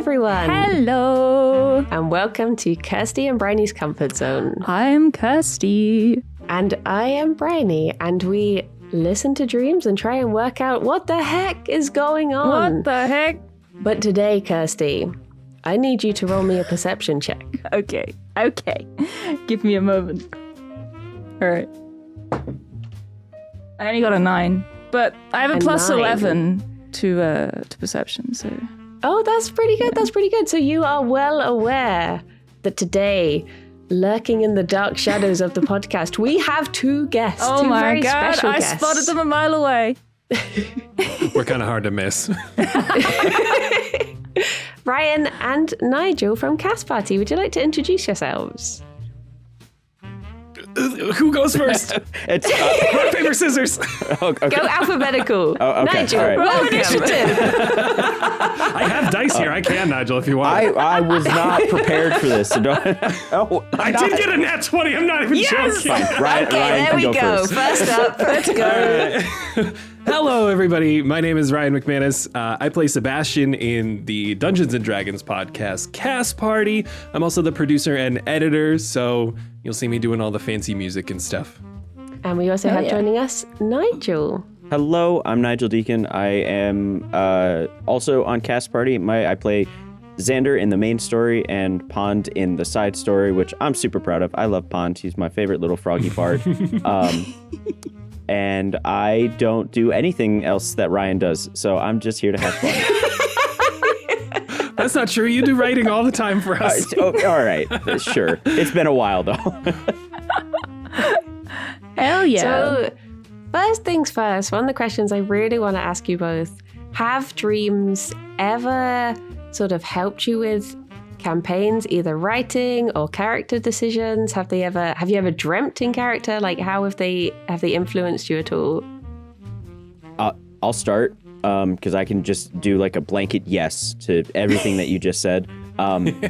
everyone. Hello. And welcome to Kirsty and Bryony's Comfort Zone. I'm Kirsty. And I am Bryony, and we listen to dreams and try and work out what the heck is going on. What the heck? But today, Kirsty, I need you to roll me a perception check. Okay. Give me a moment. All right. I only got a 9, but I have a plus 9. 11 to perception, so... Oh, that's pretty good. So you are well aware that today, lurking in the dark shadows of the podcast, we have two guests. Oh two my very god, special I guests. spotted them a mile away. We're kind of hard to miss. Ryan and Nigel from Cast Party. Would you like to introduce yourselves? Who goes first? It's Rock, paper, scissors. okay. Go alphabetical. Oh, okay. Nigel, All right. roll initiative. I have dice here. I can, Nigel, if you want. I was not prepared for this. So don't, I did get a nat 20. I'm not even joking. Fine. Ryan There can we go. first. First up, let's go. Hello, everybody. My name is Ryan McManus. I play Sebastian in the Dungeons & Dragons podcast Cast Party. I'm also the producer and editor, so you'll see me doing all the fancy music and stuff. And we also have joining us Nigel. Hello, I'm Nigel Deacon. I am also on Cast Party. I play Xander in the main story and Pond in the side story, which I'm super proud of. I love Pond. He's my favorite little froggy bard. And I don't do anything else that Ryan does, so I'm just here to have fun. That's not true. You do writing all the time for us. All right, sure. It's been a while, though. Hell yeah. So, first things first, one of the questions I really want to ask you both, have dreams ever sort of helped you with campaigns, either writing or character decisions? Have you ever dreamt in character? Like, how have they influenced you at all? I'll start because I can just do like a blanket yes to everything that you just said.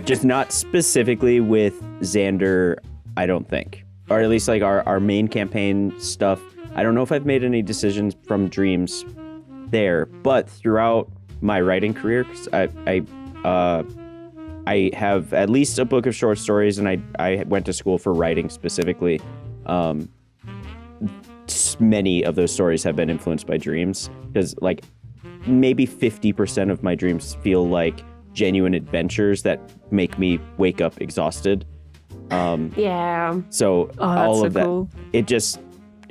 Just not specifically with Xander, I don't think. Or at least like our main campaign stuff. I don't know if I've made any decisions from dreams there, but throughout my writing career, 'cause I have at least a book of short stories, and I went to school for writing specifically. Many of those stories have been influenced by dreams, because like maybe 50% of my dreams feel like genuine adventures that make me wake up exhausted. Yeah. So all of that, cool.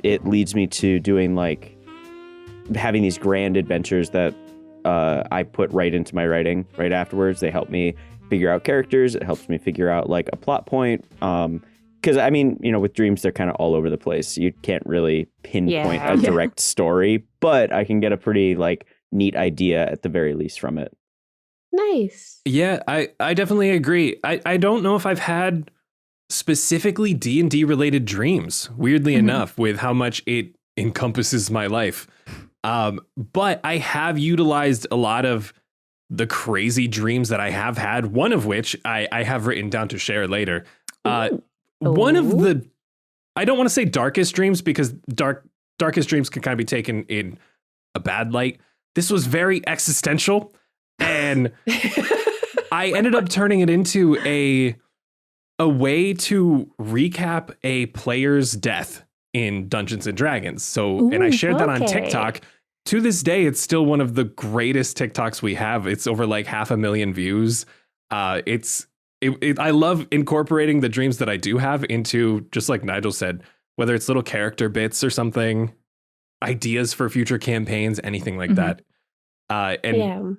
it leads me to doing like having these grand adventures that I put right into my writing right afterwards. They help me figure out characters. It helps me figure out like a plot point. Because I mean, with dreams, they're kind of all over the place. You can't really pinpoint a direct story, but I can get a pretty like neat idea at the very least from it. Nice. Yeah, I definitely agree. I don't know if I've had specifically D&D related dreams, weirdly enough, with how much it encompasses my life. But I have utilized a lot of the crazy dreams that I have had, one of which I have written down to share later. One of the, I don't want to say darkest dreams, because darkest dreams can kind of be taken in a bad light. This was very existential, and I ended up turning it into a way to recap a player's death in Dungeons and Dragons. So, and I shared that on TikTok. To this day, it's still one of the greatest TikToks we have. It's over like 500,000 views. I love incorporating the dreams that I do have into, just like Nigel said, whether it's little character bits or something, ideas for future campaigns, anything like that.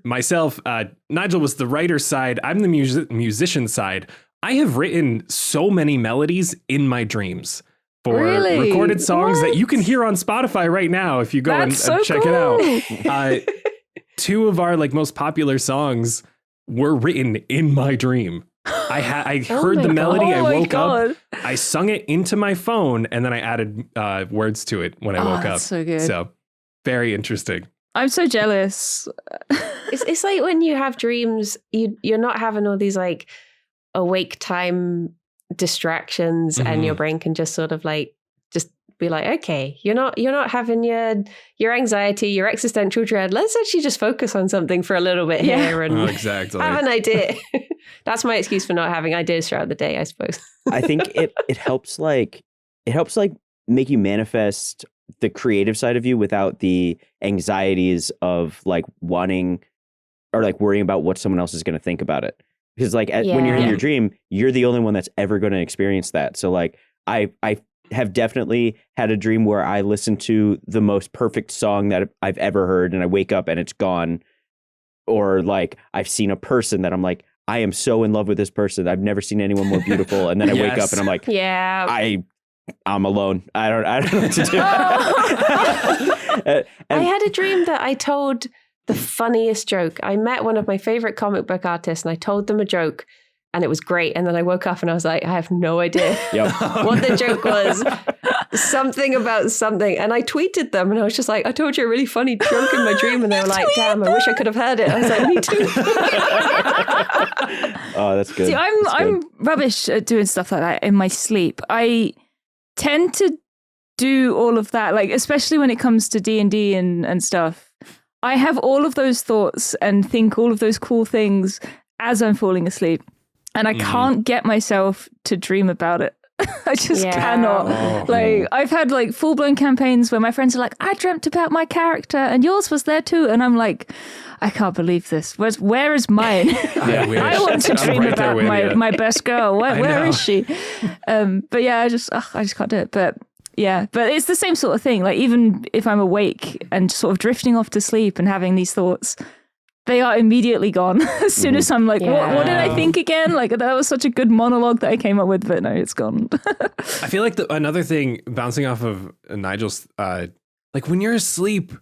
Myself, Nigel was the writer side. I'm the musician side. I have written so many melodies in my dreams for recorded songs that you can hear on Spotify right now if you go and check it out. Two of our like most popular songs were written in my dream. I heard the melody, I woke up, I sung it into my phone, and then I added words to it when I woke up. So good. So very interesting. I'm so jealous. It's like when you have dreams, you're not having all these like awake time distractions, and your brain can just sort of like just be like, okay, you're not having your anxiety, your existential dread. Let's actually just focus on something for a little bit here and exactly. have an idea. That's my excuse for not having ideas throughout the day, I suppose. I think it helps like make you manifest the creative side of you without the anxieties of like wanting or like worrying about what someone else is going to think about it. Because like when you're in your dream, you're the only one that's ever going to experience that. So like I have definitely had a dream where I listen to the most perfect song that I've ever heard and I wake up and it's gone. Or like I've seen a person that I'm like, I am so in love with this person. I've never seen anyone more beautiful. And then I wake up and I'm like, I'm alone. I don't know what to do. I had a dream that I told the funniest joke. I met one of my favorite comic book artists and I told them a joke and it was great. And then I woke up and I was like, I have no idea what the joke was. Something about something. And I tweeted them and I was just like, I told you a really funny joke in my dream. And they were like, damn, I wish I could have heard it. I was like, me too. Oh, that's good. See, I'm rubbish at doing stuff like that in my sleep. I tend to do all of that, like especially when it comes to D&D and stuff. I have all of those thoughts and think all of those cool things as I'm falling asleep. And I can't get myself to dream about it. I just cannot. Like I've had like full-blown campaigns where my friends are like, I dreamt about my character and yours was there too. And I'm like, I can't believe this. Where is mine? I want to dream about my best girl. Where is she? But yeah, I just can't do it. But yeah, but it's the same sort of thing. Like even if I'm awake and sort of drifting off to sleep and having these thoughts, they are immediately gone as soon as I'm like, what did I think again? Like that was such a good monologue that I came up with, but no, it's gone. I feel like another thing bouncing off of Nigel's, like when you're asleep,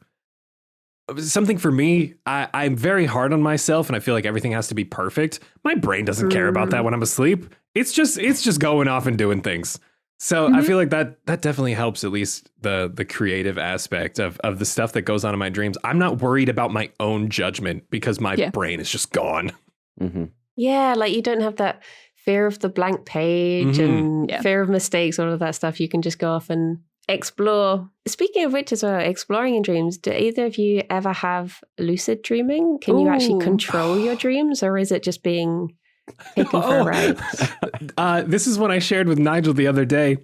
something for me, I'm very hard on myself and I feel like everything has to be perfect. My brain doesn't care about that when I'm asleep. It's just going off and doing things. So I feel like that definitely helps, at least the creative aspect of the stuff that goes on in my dreams. I'm not worried about my own judgment because my brain is just gone. Mm-hmm. Yeah, like you don't have that fear of the blank page and fear of mistakes, all of that stuff. You can just go off and explore. Speaking of which as well, exploring in dreams, do either of you ever have lucid dreaming? Can you actually control your dreams, or is it just being taken for a ride? This is what I shared with Nigel the other day.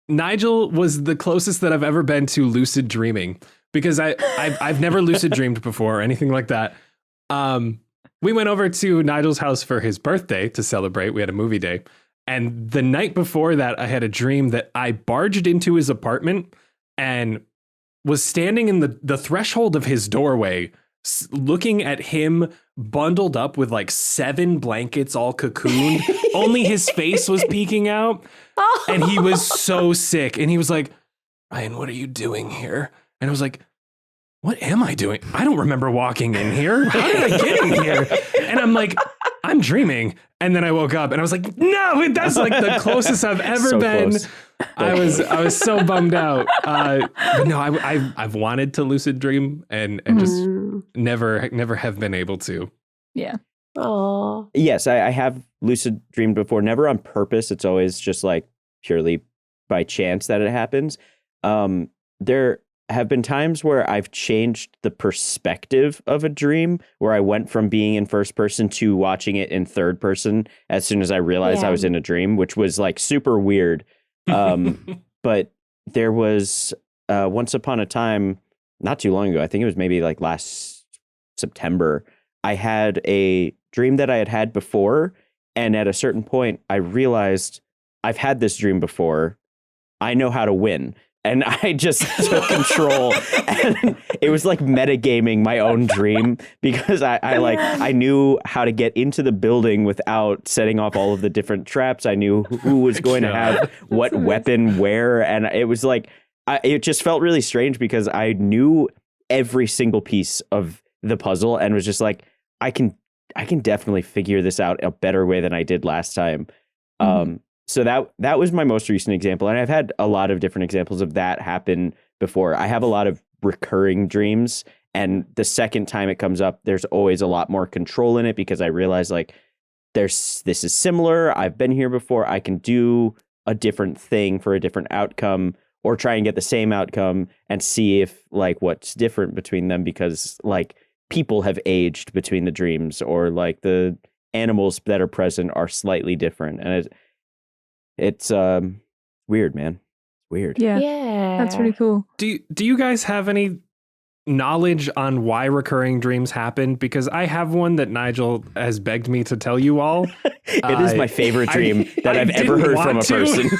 Nigel was the closest that I've ever been to lucid dreaming because I've never lucid dreamed before or anything like that. We went over to Nigel's house for his birthday to celebrate. We had a movie day. And the night before that, I had a dream that I barged into his apartment and was standing in the threshold of his doorway, looking at him bundled up with like 7 blankets all cocooned. Only his face was peeking out. And he was so sick. And he was like, Ryan, what are you doing here? And I was like, what am I doing? I don't remember walking in here. How did I get in here? And I'm like, I'm dreaming. And then I woke up and I was like, no, that's like the closest I've ever So been. close. I was so bummed out. But no, I've wanted to lucid dream and just never have been able to. Yeah. Oh. Yes, I have lucid dreamed before, never on purpose. It's always just like purely by chance that it happens. There have been times where I've changed the perspective of a dream, where I went from being in first person to watching it in third person as soon as I realized I was in a dream, which was like super weird. But there was once upon a time, not too long ago, I think it was maybe like last September, I had a dream that I had had before. And at a certain point, I realized I've had this dream before. I know how to win. And I just took control, and it was like metagaming my own dream because I knew how to get into the building without setting off all of the different traps. I knew who was going to have what weapon where, and it was like it just felt really strange because I knew every single piece of the puzzle and was just like, I can definitely figure this out a better way than I did last time. So that was my most recent example. And I've had a lot of different examples of that happen before. I have a lot of recurring dreams. And the second time it comes up, there's always a lot more control in it because I realize like this is similar. I've been here before. I can do a different thing for a different outcome. or try and get the same outcome and see if like what's different between them, because like people have aged between the dreams, or like the animals that are present are slightly different. And it's weird, man. Weird. Yeah. Yeah. That's really cool. Do you guys have any knowledge on why recurring dreams happen? Because I have one that Nigel has begged me to tell you all. It is my favorite dream that I've ever didn't heard from a want to. person.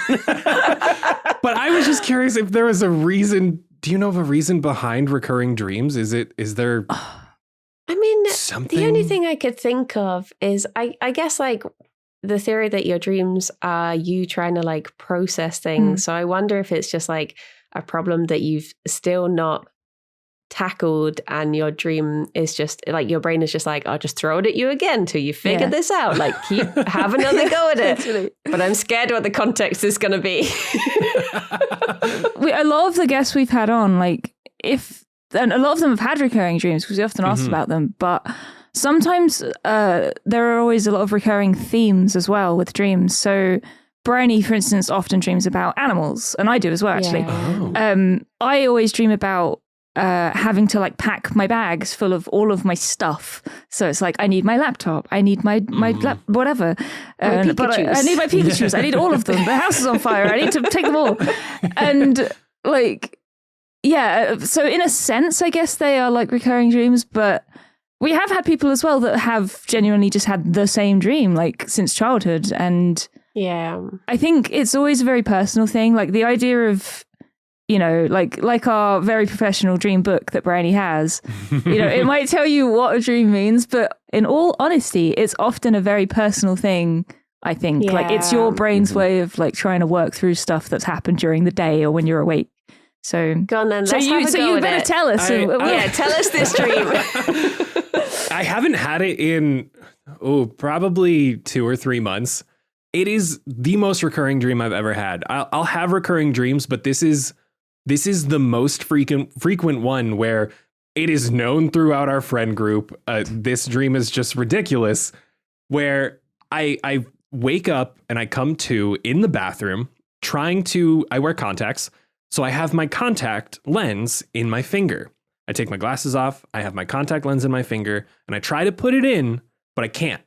But I was just curious if there was a reason. Do you know of a reason behind recurring dreams? Is there I mean, something? the only thing I could think of is I guess like the theory that your dreams are you trying to like process things. So I wonder if it's just like a problem that you've still not tackled, and your dream is just like your brain is just like, I'll just throw it at you again till you figure this out. Like have another go at it. But I'm scared what the context is going to be. A lot of the guests we've had on, like and a lot of them have had recurring dreams because we often ask about them, but sometimes there are always a lot of recurring themes as well with dreams. So Bryony, for instance, often dreams about animals, and I do as well, actually. Yeah. Oh. I always dream about having to like pack my bags full of all of my stuff. So it's like, I need my laptop, I need my whatever. But I need my Pikachus, I need all of them. The house is on fire, I need to take them all. And like, yeah, so in a sense, I guess they are like recurring dreams, but we have had people as well that have genuinely just had the same dream like since childhood. And Yeah. I think it's always a very personal thing. Like the idea of, you know, like our very professional dream book that Bryony has, you know, it might tell you what a dream means, but in all honesty, it's often a very personal thing, I think. Like it's your brain's way of like trying to work through stuff that's happened during the day or when you're awake. So Go on then, let's you have a go at better it. tell us. Yeah, tell us this dream. I haven't had it in probably 2 or 3 months. It is the most recurring dream I've ever had. I'll have recurring dreams, but this is the most frequent one where it is known throughout our friend group. This dream is just ridiculous, where I wake up and I come to in the bathroom I wear contacts. So I have my contact lens in my finger. I take my glasses off. I have my contact lens in my finger and I try to put it in, but I can't.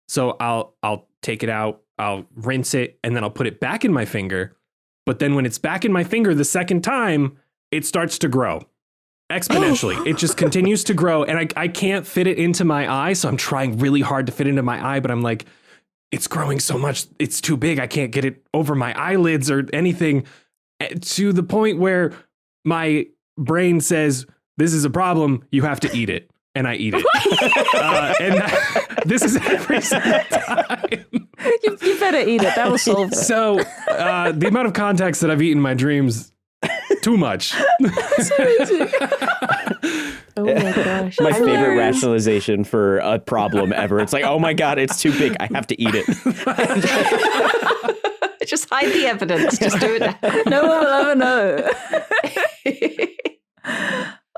So I'll take it out, I'll rinse it, and then I'll put it back in my finger. But then when it's back in my finger the second time, it starts to grow exponentially. It just continues to grow, and I can't fit it into my eye. So I'm trying really hard to fit into my eye, but I'm like, it's growing so much. It's too big. I can't get it over my eyelids or anything, to the point where my brain says, this is a problem. You have to eat it. And I eat it. This is every single time. You better eat it. That'll solve it. So the amount of contacts that I've eaten in my dreams, too much. Oh my gosh. My favorite rationalization for a problem ever. It's like, oh my God, it's too big. I have to eat it. Just hide the evidence. Just do it now. No one will ever know.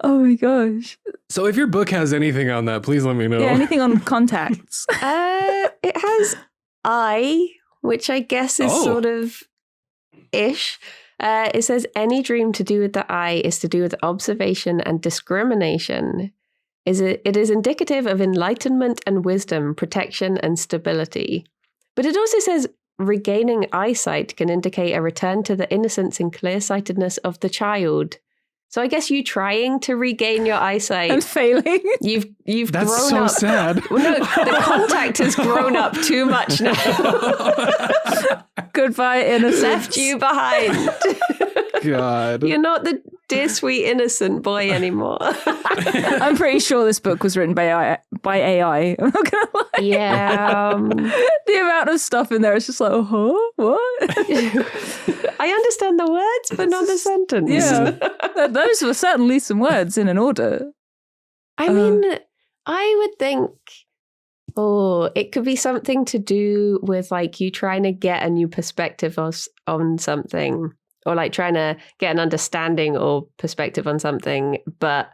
Oh my gosh. So if your book has anything on that, please let me know. Yeah, anything on contacts? It has eye, which I guess is sort of ish. It says any dream to do with the eye is to do with observation and discrimination. It is indicative of enlightenment and wisdom, protection and stability. But it also says regaining eyesight can indicate a return to the innocence and clear-sightedness of the child. So I guess you trying to regain your eyesight And failing. You've That's grown so up. sad. Well, no, the contact has grown up too much now. Goodbye, innocence. Left you behind. God. You're not the dear sweet innocent boy anymore. I'm pretty sure this book was written by AI. I'm not gonna lie. Yeah. The amount of stuff in there is just like, what? I understand the words, but not the sentence. Yeah. Those were certainly some words in an order. I mean, I would think, it could be something to do with like you trying to get a new perspective on something, or like trying to get an understanding or perspective on something, but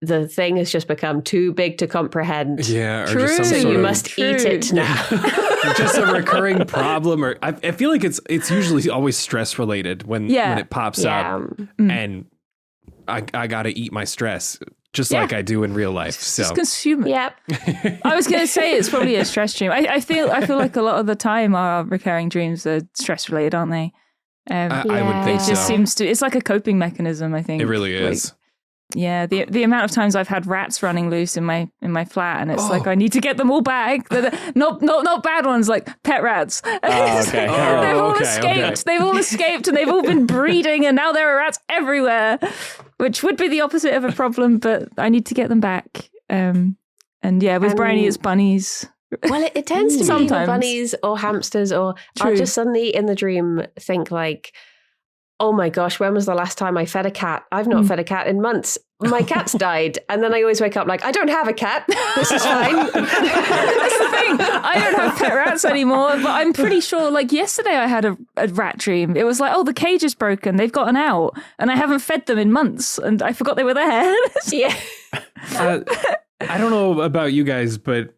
the thing has just become too big to comprehend. Yeah. Or True. just some So sort you of- must eat it now. just a recurring problem, or I feel like it's usually always stress related when it pops up, and I gotta eat my stress just like I do in real life. So Just consume it. Yep. I was going to say it's probably a stress dream. I feel like a lot of the time our recurring dreams are stress related, aren't they? I would think It so. just seems to. It's like a coping mechanism, I think. It really is. Yeah, the amount of times I've had rats running loose in my flat, and it's like I need to get them all back. Not bad ones, like pet rats. Oh, okay. They've all escaped. Okay. They've all escaped, and they've all been breeding, and now there are rats everywhere, which would be the opposite of a problem. But I need to get them back. And with Brownie, it's bunnies. Well, it tends to be Sometimes. the bunnies or hamsters, or I'll True. just suddenly in the dream think like, oh my gosh, when was the last time I fed a cat? I've not fed a cat in months. My cat's died. And then I always wake up like, I don't have a cat. This is fine. That's the thing. I don't have pet rats anymore, but I'm pretty sure, like yesterday I had a rat dream. It was like, oh, the cage is broken. They've gotten out. And I haven't fed them in months. And I forgot they were there. Yeah. I don't know about you guys, but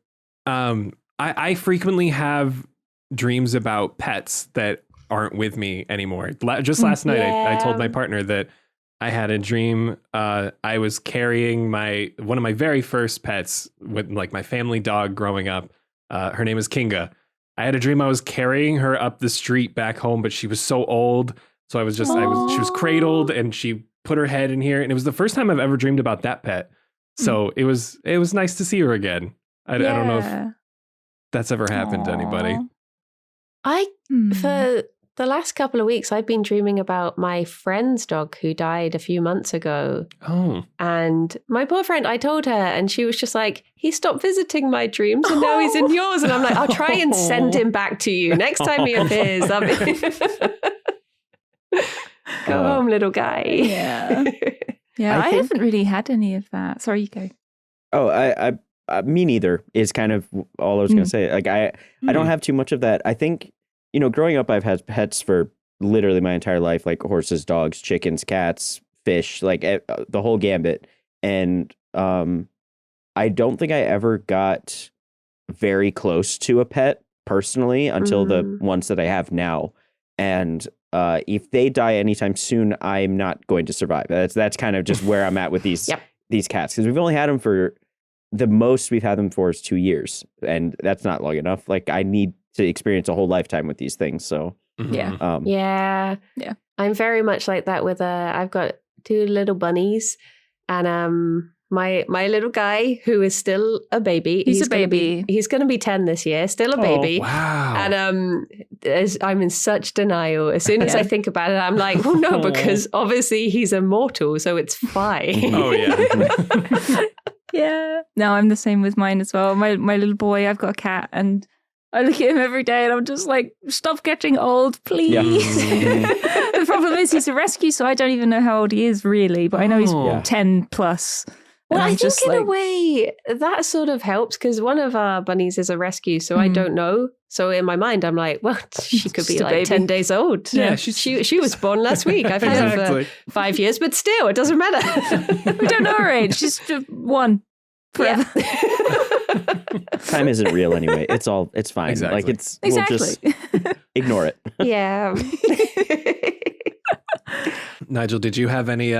I frequently have dreams about pets that aren't with me anymore. Just last night, I told my partner that I had a dream. I was carrying one of my very first pets with like my family dog growing up. Her name is Kinga. I had a dream I was carrying her up the street back home, but she was so old. So she was cradled and she put her head in here. And it was the first time I've ever dreamed about that pet. So it was nice to see her again. I don't know if that's ever happened to anybody. For the last couple of weeks, I've been dreaming about my friend's dog who died a few months ago. Oh. And my poor friend, I told her, and she was just like, he stopped visiting my dreams and now he's in yours. And I'm like, I'll try and send him back to you next time he appears. Go home, little guy. Yeah. Yeah, I haven't really had any of that. Sorry, you go. Oh, I me neither is kind of all I was going to say. Like I don't have too much of that. I think, growing up, I've had pets for literally my entire life, like horses, dogs, chickens, cats, fish, like the whole gambit. And I don't think I ever got very close to a pet personally until the ones that I have now. And if they die anytime soon, I'm not going to survive. That's kind of just where I'm at with these these cats, because we've only had them for the most we've had them for is 2 years, and that's not long enough. Like I need to experience a whole lifetime with these things. So Yeah. Yeah. I'm very much like that with I've got 2 little bunnies, and my little guy who is still a baby. He's a baby. He's going to be 10 this year, still a baby. Wow. And I'm in such denial. As soon as I think about it, I'm like, well, no, because obviously he's immortal, so it's fine. Oh yeah. Yeah. No, I'm the same with mine as well. My little boy, I've got a cat, and I look at him every day and I'm just like, stop getting old, please. The problem is he's a rescue, so I don't even know how old he is really, but I know he's 10 plus. Well, And I I'm think just in a like- way that sort of helps, because one of our bunnies is a rescue, so I don't know. So in my mind, I'm like, well, she could be Just a like baby. 10 days old. Yeah, she was born last week. I've had her Exactly. for 5 years, but still, it doesn't matter. We don't know her age. She's just one forever. time isn't real anyway. It's fine. Exactly. Like we'll Exactly. just ignore it. Yeah. Nigel, did you have any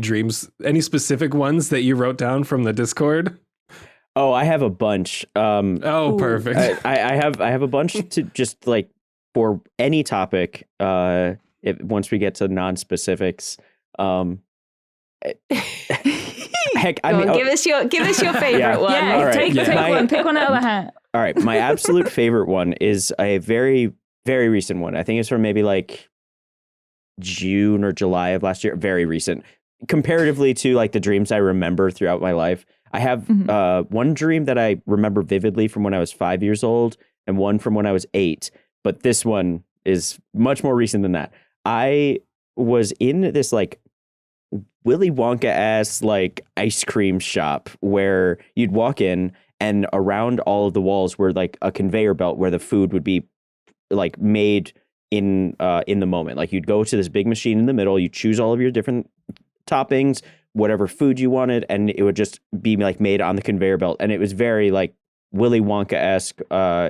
dreams, any specific ones that you wrote down from the Discord? Oh, I have a bunch. Perfect. I have a bunch to just like for any topic. Once we get to non-specifics, heck, I mean, give us your favorite Yeah. one. Yeah, All right. take Yeah. one. Pick one out of the hat. all right. My absolute favorite one is a very, very recent one. I think it's from maybe like June or July of last year. Very recent, comparatively to like the dreams I remember throughout my life. I have one dream that I remember vividly from when I was 5 years old, and one from when I was 8. But this one is much more recent than that. I was in this like Willy Wonka-ass like ice cream shop where you'd walk in, and around all of the walls were like a conveyor belt where the food would be like made in the moment. Like you'd go to this big machine in the middle, you choose all of your different toppings, whatever food you wanted, and it would just be like made on the conveyor belt. And it was very like Willy Wonka-esque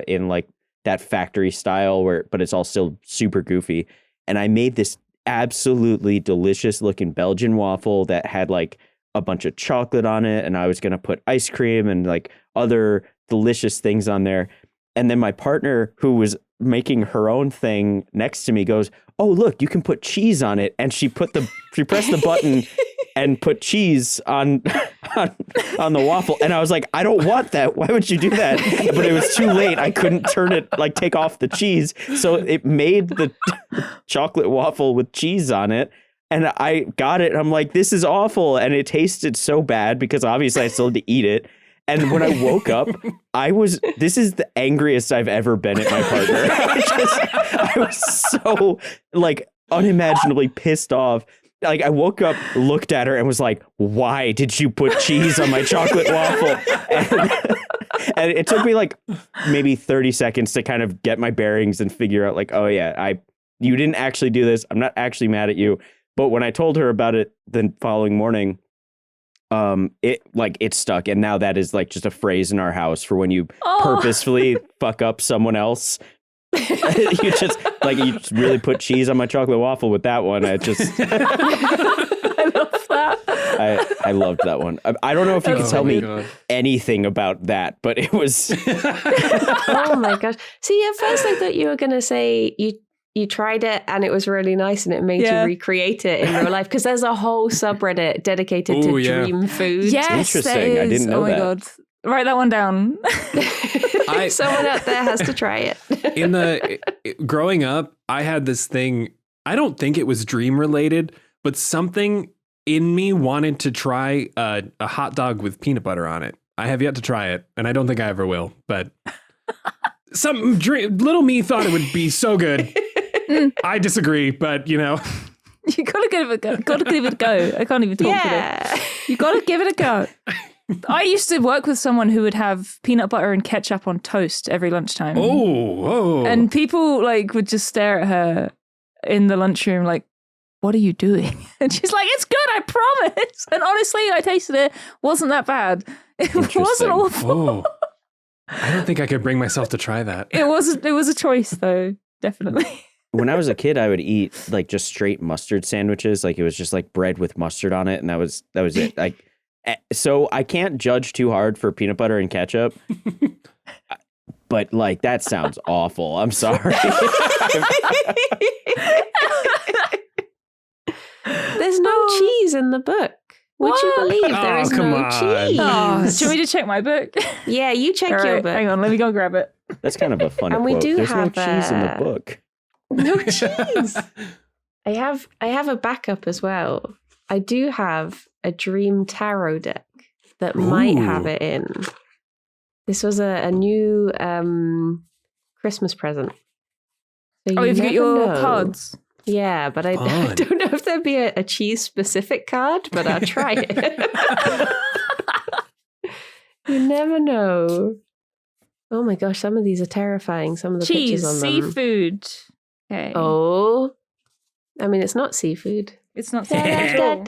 in like that factory style but it's all still super goofy. And I made this absolutely delicious looking Belgian waffle that had like a bunch of chocolate on it, and I was going to put ice cream and like other delicious things on there. And then my partner, who was making her own thing next to me, goes, "Oh, look, you can put cheese on it." And she pressed the button and put cheese on the waffle. And I was like, "I don't want that. Why would you do that?" But it was too late. I couldn't take off the cheese. So it made the chocolate waffle with cheese on it. And I got it. And I'm like, "This is awful." And it tasted so bad because obviously I still had to eat it. And when I woke up, this is the angriest I've ever been at my partner. I was so like unimaginably pissed off. Like I woke up, looked at her and was like, "Why did you put cheese on my chocolate waffle?" And it took me like maybe 30 seconds to kind of get my bearings and figure out like, "Oh yeah, you didn't actually do this. I'm not actually mad at you." But when I told her about it the following morning, it stuck, and now that is like just a phrase in our house for when you purposefully fuck up someone else. you just really put cheese on my chocolate waffle with that one. I love that. I loved that one. I don't know if you can tell me anything about that, but it was. Oh my gosh! See, at first I thought you were going to say you tried it and it was really nice and it made you recreate it in real life, because there's a whole subreddit dedicated to dream food. Yes, interesting. I didn't know that. Oh my god! Write that one down. Someone out there has to try it. Growing up, I had this thing. I don't think it was dream related, but something in me wanted to try a hot dog with peanut butter on it. I have yet to try it, and I don't think I ever will. But little me thought it would be so good. I disagree, but you know. You gotta give it a go. Gotta give it a go. I can't even talk today. You gotta give it a go. I used to work with someone who would have peanut butter and ketchup on toast every lunchtime. Oh. And people like would just stare at her in the lunchroom like, "What are you doing?" And she's like, "It's good, I promise." And honestly, I tasted it. Wasn't that bad. It wasn't awful. Oh. I don't think I could bring myself to try that. It was a choice though, definitely. When I was a kid, I would eat like just straight mustard sandwiches. Like it was just like bread with mustard on it. And that was it. Like, so I can't judge too hard for peanut butter and ketchup, but like, that sounds awful. I'm sorry. There's no cheese in the book. Would you believe there is no cheese? Oh, do you want me to check my book? Yeah, you check your book. Hang on, let me go grab it. That's kind of a funny and quote. We do There's have no cheese in the book. No cheese. I have a backup as well. I do have a dream tarot deck that might have it in. This was a new Christmas present. So you've got your cards? Yeah, but I don't know if there'd be a cheese-specific card, but I'll try it. You never know. Oh my gosh, some of these are terrifying. Some of the pictures on them. Seafood. Okay. Oh. I mean, it's not seafood. It's not seafood.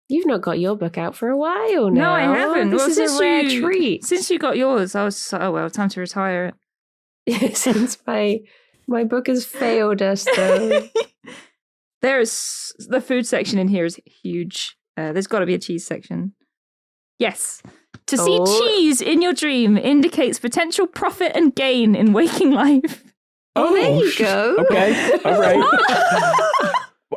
You've not got your book out for a while now. No, I haven't. This is a rare treat. Since you got yours, I was just like, oh, well, time to retire it. Since my book has failed us, though. The food section in here is huge. There's got to be a cheese section. Yes. To see cheese in your dream indicates potential profit and gain in waking life. Oh, there you go. Okay. All right.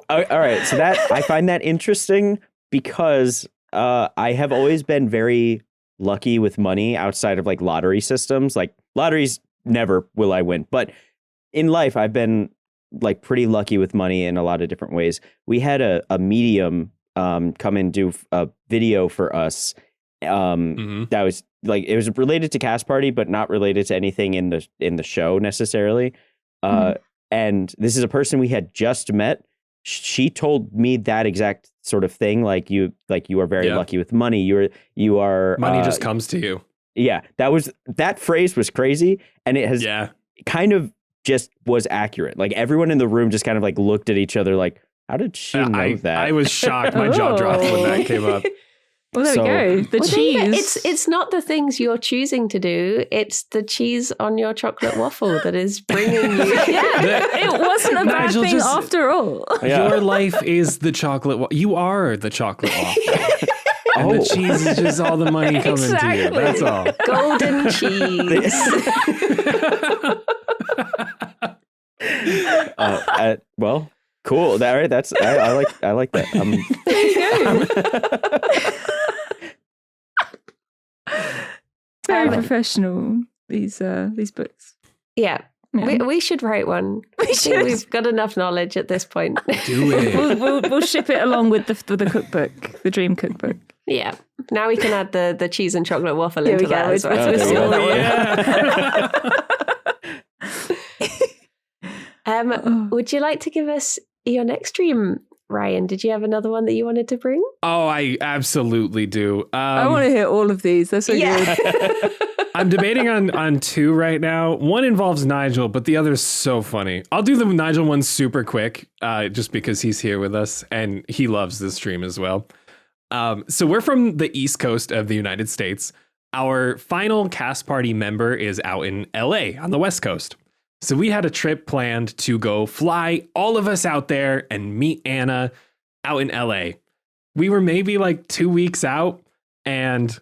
All right. So I find that interesting because I have always been very lucky with money outside of like lottery systems. Like lotteries, never will I win. But in life, I've been like pretty lucky with money in a lot of different ways. We had a medium come and do a video for us. That was like, it was related to Cast Party, but not related to anything in the show necessarily. And this is a person we had just met. She told me that exact sort of thing. Like you are very lucky with money. You are money just comes to you. Yeah, that phrase was crazy, and it has kind of just was accurate. Like everyone in the room just kind of like looked at each other like, how did she know that? I was shocked. My jaw dropped when that came up. Well, there we go. The Well, there you go. cheese. It's not the things you're choosing to do. It's the cheese on your chocolate waffle that is bringing you. It wasn't a bad Nigel, thing just- after all. Yeah. Your life is the chocolate. You are the chocolate waffle. And the cheese is just all the money coming to you. Exactly. That's all. Golden cheese. Well, cool. All right, that's I like that. Very professional. These books. Yeah. Yeah. We should write one. We I think should. we've got enough knowledge at this point. Do it. We'll ship it along with the cookbook, the dream cookbook. Yeah. Now we can add the cheese and chocolate waffle There into we go. that as well. Oh, there we go. Would you like to give us your next dream, Ryan? Did you have another one that you wanted to bring? Oh, I absolutely do. I want to hear all of these. They're so good. I'm debating on two right now. One involves Nigel, but the other's so funny. I'll do the Nigel one super quick, just because he's here with us and he loves this stream as well. So we're from the East Coast of the United States. Our final cast party member is out in LA on the West Coast. So we had a trip planned to go fly all of us out there and meet Anna out in LA. We were maybe like 2 weeks out and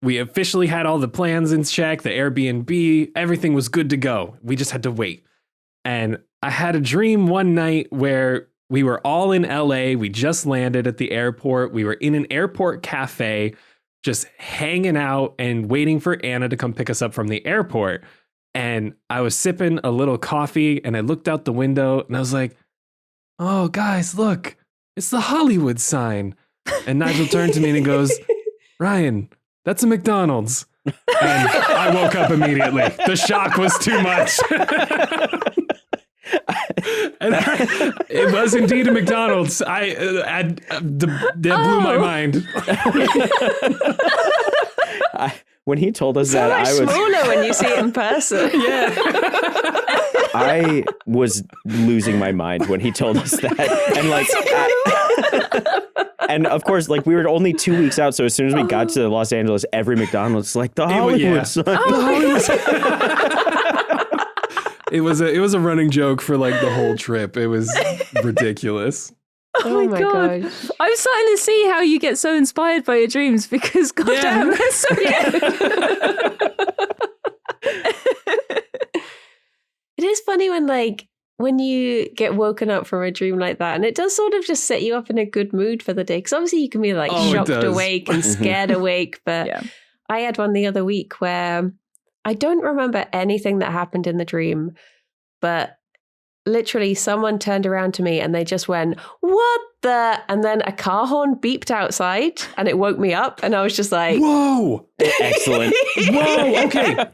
we officially had all the plans in check, the Airbnb, everything was good to go. We just had to wait. And I had a dream one night where we were all in LA. We just landed at the airport. We were in an airport cafe, just hanging out and waiting for Anna to come pick us up from the airport. And I was sipping a little coffee and I looked out the window and I was like, oh, guys, look, it's the Hollywood sign. And Nigel turned to me and he goes, Ryan, that's a McDonald's. And I woke up immediately. The shock was too much. And it was indeed a McDonald's. That blew my mind. When he told us So that, much I was smaller when you see it in person. Yeah. I was losing my mind when he told us that, and and of course, like we were only 2 weeks out, so as soon as we got to Los Angeles, every McDonald's was like the Hollywood sign. It was a running joke for like the whole trip. It was ridiculous. Oh my God. I'm starting to see how you get so inspired by your dreams because goddamn, they're so good. It is funny when you get woken up from a dream like that, and it does sort of just set you up in a good mood for the day. Because obviously you can be like Oh, it shocked does. awake and scared awake. But Yeah. I had one the other week where I don't remember anything that happened in the dream, but literally someone turned around to me and they just went, what the? And then a car horn beeped outside and it woke me up. And I was just like, Whoa. Excellent. Whoa. Okay.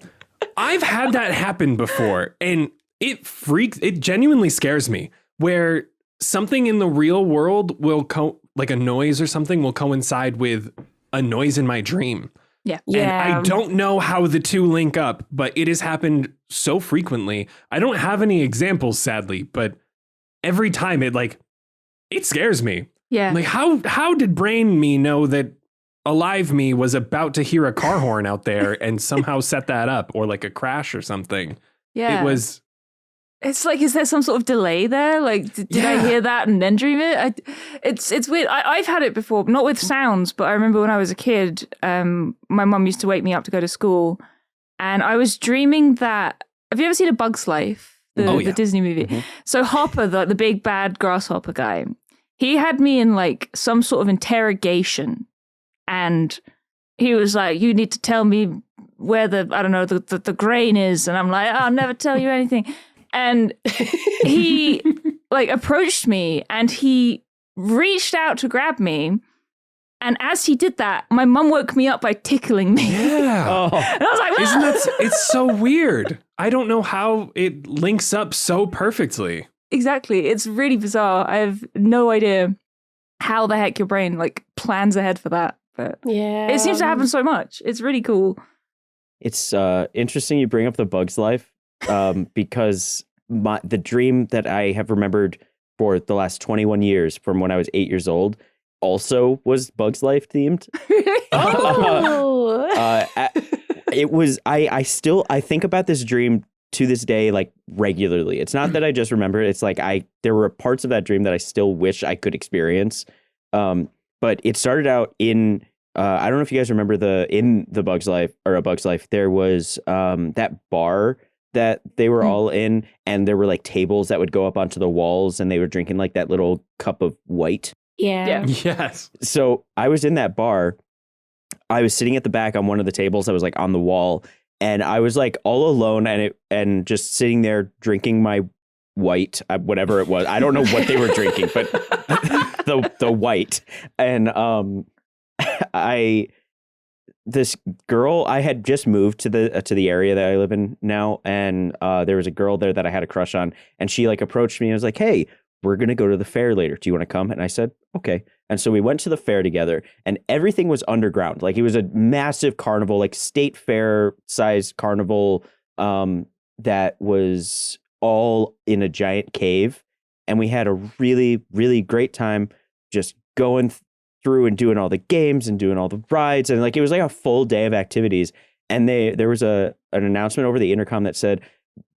I've had that happen before and it genuinely scares me where something in the real world will like a noise or something will coincide with a noise in my dream. Yeah. And I don't know how the two link up, but it has happened so frequently. I don't have any examples, sadly, but every time it scares me. Yeah. I'm like, how did brain me know that alive me was about to hear a car horn out there and somehow set that up, or like a crash or something? Yeah. It was. It's like, is there some sort of delay there? Like, did I hear that and then dream it? It's weird. I've had it before, not with sounds, but I remember when I was a kid, my mum used to wake me up to go to school, and I was dreaming that. Have you ever seen A Bug's Life, the Disney movie? Mm-hmm. So Hopper, the big bad grasshopper guy, he had me in like some sort of interrogation, and he was like, "You need to tell me where the grain is," and I'm like, "I'll never tell you anything." And he approached me and he reached out to grab me. And as he did that, my mum woke me up by tickling me. Yeah. Oh, And I was like, Isn't that? It's so weird. I don't know how it links up so perfectly. exactly. It's really bizarre. I have no idea how the heck your brain plans ahead for that. But yeah. it seems to happen so much. It's really cool. it's interesting you bring up the Bug's Life, because the dream that I have remembered for the last 21 years from when I was 8 years old also was Bugs Life themed. Oh. It was I think about this dream to this day like regularly. It's not that I just remember it. It's like there were parts of that dream that I still wish I could experience. But it started out in I don't know if you guys remember in the Bugs Life or A Bug's Life, there was that bar that they were all in, and there were like tables that would go up onto the walls, and they were drinking like that little cup of white. Yeah. Yes. So I was in that bar. I was sitting at the back on one of the tables that was like on the wall, and I was like all alone and just sitting there drinking my white, whatever it was. I don't know what they were drinking, but the white. And this girl, I had just moved to the area that I live in now, and there was a girl there that I had a crush on, and she like approached me and was like, "Hey, we're gonna go to the fair later. Do you want to come?" And I said, "Okay." And so we went to the fair together, and everything was underground. Like it was a massive carnival, like state fair sized carnival, that was all in a giant cave, and we had a really, really great time just going through and doing all the games and doing all the rides, and like it was like a full day of activities. And there was an announcement over the intercom that said,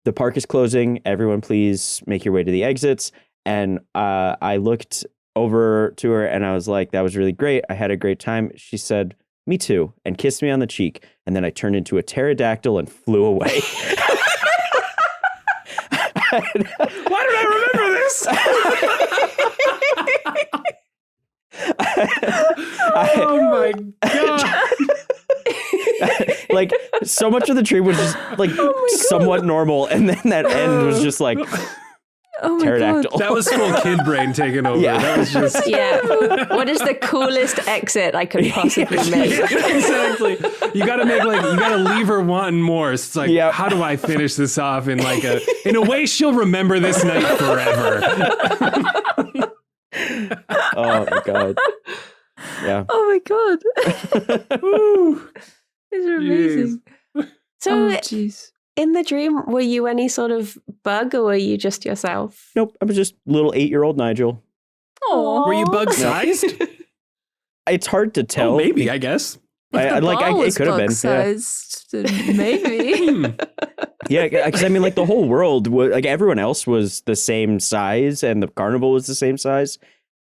"The park is closing. Everyone, please make your way to the exits." And I looked over to her and I was like, "That was really great. I had a great time." She said, "Me too," and kissed me on the cheek. And then I turned into a pterodactyl and flew away. Why did I remember this? Oh my god. Like so much of the dream was just like somewhat normal, and then that end was just like pterodactyl. That was full kid brain taking over. Yeah. That was just What is the coolest exit I could possibly make? exactly. You gotta leave her wanting more. It's like, how do I finish this off in a way she'll remember this night forever? Oh my god. Yeah. Oh my god. These are amazing. So, Jeez. in the dream, were you any sort of bug, or were you just yourself? Nope. I was just little 8-year-old Nigel. Oh, Were you bug sized? It's hard to tell. Oh, maybe, I guess. It could have been. Sized, maybe. Yeah, because I mean, like the whole world was like everyone else was the same size, and the carnival was the same size,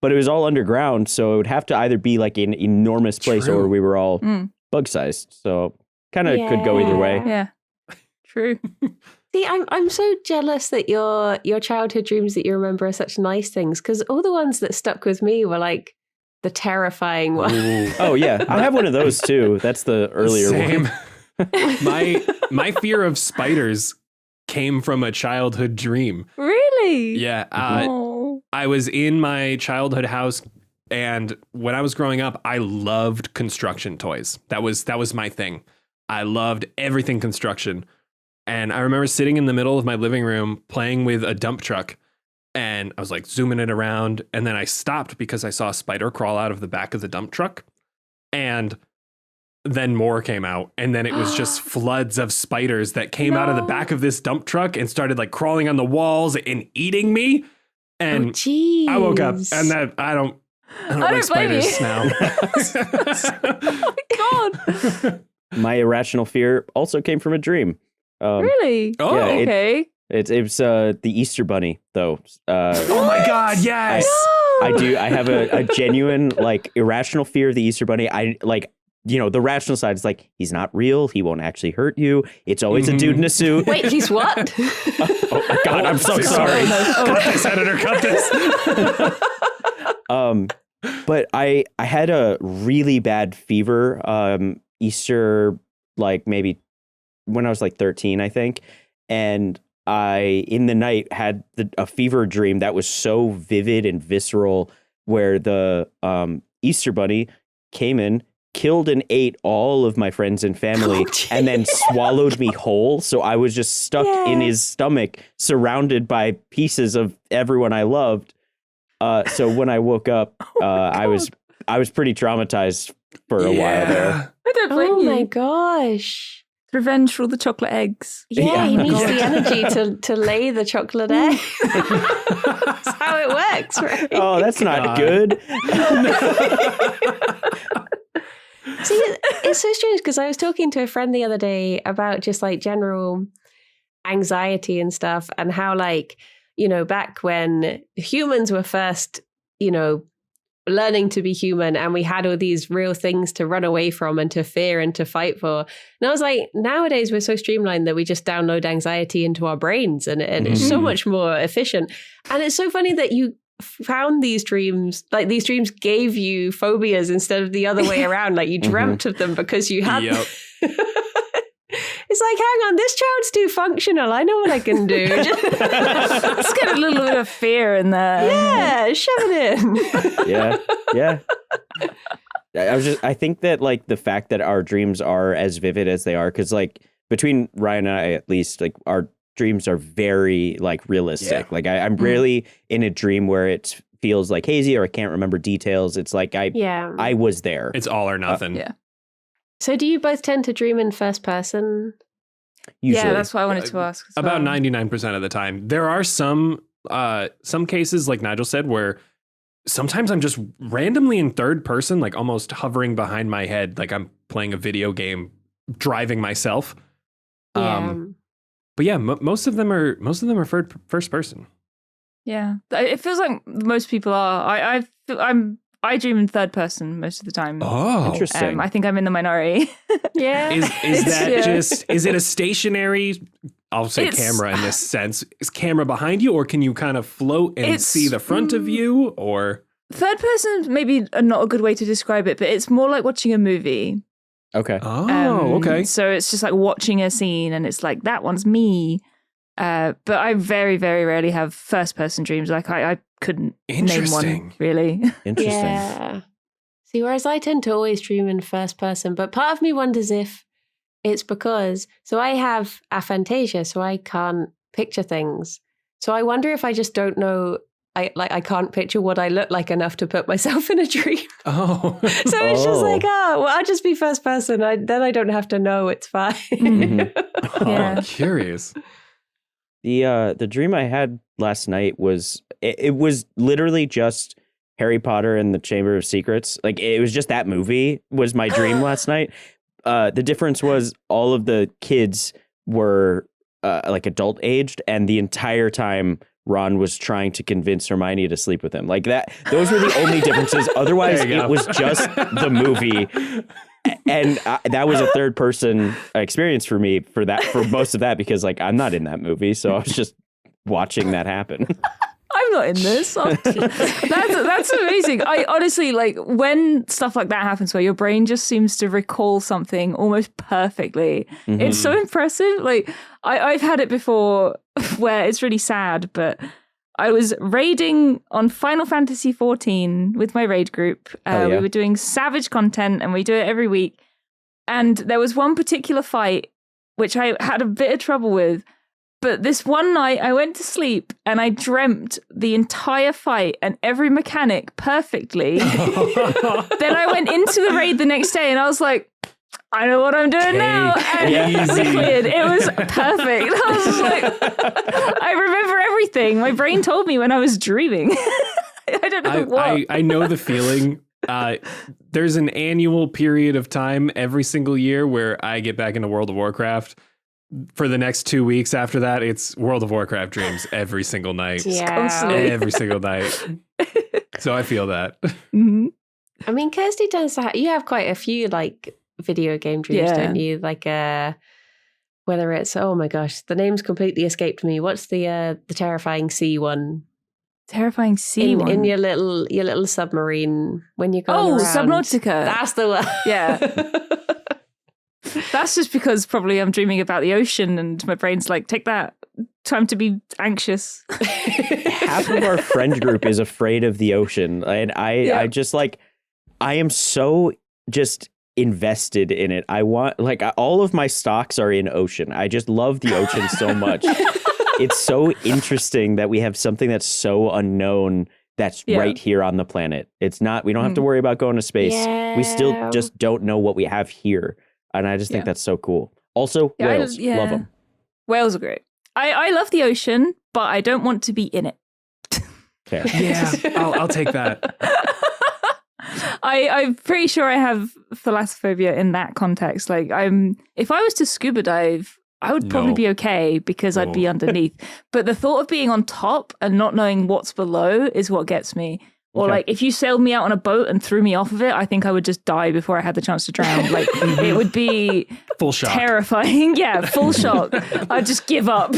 but it was all underground, so it would have to either be like an enormous place, True. or we were all bug sized. So kind of could go either way. Yeah. True. See, I'm so jealous that your childhood dreams that you remember are such nice things, because all the ones that stuck with me were like the terrifying ones. Ooh. Oh yeah, I have one of those too. That's the earlier one. My fear of spiders came from a childhood dream. Really? Yeah. Oh. I was in my childhood house, and when I was growing up, I loved construction toys. That was my thing. I loved everything construction. And I remember sitting in the middle of my living room playing with a dump truck, and I was like zooming it around, and then I stopped because I saw a spider crawl out of the back of the dump truck, and then more came out, and then it was just floods of spiders that came out of the back of this dump truck and started like crawling on the walls and eating me. And I woke up, and that I don't like spiders now. Oh my god. My irrational fear also came from a dream. Really? Oh, yeah, okay. It was the Easter Bunny, though. Oh my god, yes. I do. I have a genuine like irrational fear of the Easter Bunny. I like, the rational side is like, he's not real. He won't actually hurt you. It's always a dude in a suit. Wait, he's what? Oh God, I'm so sorry. Cut this, editor, cut this. But I had a really bad fever Easter, like maybe when I was like 13, I think. And I, in the night, had a fever dream that was so vivid and visceral, where the Easter Bunny came in, killed and ate all of my friends and family, and then swallowed me whole. So I was just stuck in his stomach, surrounded by pieces of everyone I loved. So when I woke up, I was pretty traumatized for a while there. I don't blame Oh you. my gosh. Revenge for all the chocolate eggs. Yeah, he Yeah. needs the energy to lay the chocolate egg. That's how it works, right? Oh, that's not God. good. See, it's so strange because I was talking to a friend the other day about just like general anxiety and stuff, and how, like, you know, back when humans were first, you know, learning to be human, and we had all these real things to run away from and to fear and to fight for. And I was like, nowadays we're so streamlined that we just download anxiety into our brains, and it's so much more efficient. And it's so funny that you found these dreams, like these dreams gave you phobias instead of the other way around. Like you dreamt of them because you had Yep. It's like, hang on, this child's too functional. I know what I can do. Let's get a little bit of fear in there. Yeah, shove it in. Yeah. I think that like the fact that our dreams are as vivid as they are, because like between Ryan and I, at least, like our dreams are very like realistic. Yeah. Like I'm rarely in a dream where it feels like hazy or I can't remember details. It's like Yeah. I was there. It's all or nothing. Yeah. So do you both tend to dream in first person? Usually. Yeah, that's what I wanted to ask. as About well. 99% of the time. There are some cases, like Nigel said, where sometimes I'm just randomly in third person, like almost hovering behind my head, like I'm playing a video game, driving myself. Yeah. But yeah, most of them are first person. Yeah, it feels like most people are. I dream in third person most of the time. Oh, Interesting. I think I'm in the minority. Yeah. Is that Yeah. just, is it a stationary, I'll say It's- camera in this sense? Is camera behind you, or can you kind of float and It's- see the front of you? Or Third person, maybe not a good way to describe it, but it's more like watching a movie. Okay. okay. So it's just like watching a scene, and it's like that one's me. But I very, very rarely have first person dreams. Like I couldn't name Interesting. one really. Interesting. Yeah. See, whereas I tend to always dream in first person, but part of me wonders if it's because, so I have aphantasia, so I can't picture things. So I wonder if I just don't know, I can't picture what I look like enough to put myself in a dream. Oh. So it's just Oh. like, well, I'll just be first person. Then I don't have to know, it's fine. Mhm. Yeah. Oh, curious. The dream I had last night was it was literally just Harry Potter and the Chamber of Secrets. Like it was just that movie was my dream last night. The difference was all of the kids were like adult aged, and the entire time Ron was trying to convince Hermione to sleep with him. Like that. Those were the only differences. Otherwise, There you it go. was just the movie. And that was a third person experience for me for most of that, because like I'm not in that movie, so I was just watching that happen. I'm not in this. That's amazing. I honestly, like, when stuff like that happens where your brain just seems to recall something almost perfectly, it's so impressive. Like I've had it before where it's really sad, but I was raiding on Final Fantasy XIV with my raid group. Yeah. We were doing savage content, and we do it every week. And there was one particular fight which I had a bit of trouble with. But this one night I went to sleep and I dreamt the entire fight and every mechanic perfectly. Then I went into the raid the next day and I was like, I know what I'm doing now. And Easy. we cleared. It was perfect. I was just like, I remember everything. My brain told me when I was dreaming. I don't know what. I know the feeling. There's an annual period of time every single year where I get back into World of Warcraft. For the next 2 weeks after that, it's World of Warcraft dreams every single night. Constantly. Every single night. So I feel that. Mhm. I mean, Kirsty tends to you have quite a few like video game dreams, Yeah. don't you? Like whether it's, oh my gosh, the name's completely escaped me. What's the terrifying sea one? Terrifying sea one. In your little submarine when you go around. Subnautica. That's the one. Yeah. That's just because probably I'm dreaming about the ocean and my brain's like, take that. Time to be anxious. Half of our friend group is afraid of the ocean, and I just like, I am so just invested in it. I want, like, all of my stocks are in ocean. I just love the ocean so much. It's so interesting that we have something that's so unknown that's right here on the planet. It's not, we don't have to worry about going to space. We still Yeah. just don't know what we have here. And I just think that's so cool. Also, Yeah, whales. yeah. Love them. Whales are great. I love the ocean, but I don't want to be in it. Fair. Yeah, I'll take that. I'm pretty sure I have thalassophobia in that context. Like, if I was to scuba dive, I would probably No. be okay because I'd be No. underneath. But the thought of being on top and not knowing what's below is what gets me. Or Okay. like, if you sailed me out on a boat and threw me off of it, I think I would just die before I had the chance to drown. Like, it would be Full shock. terrifying. Yeah, full shock. I'd just give up.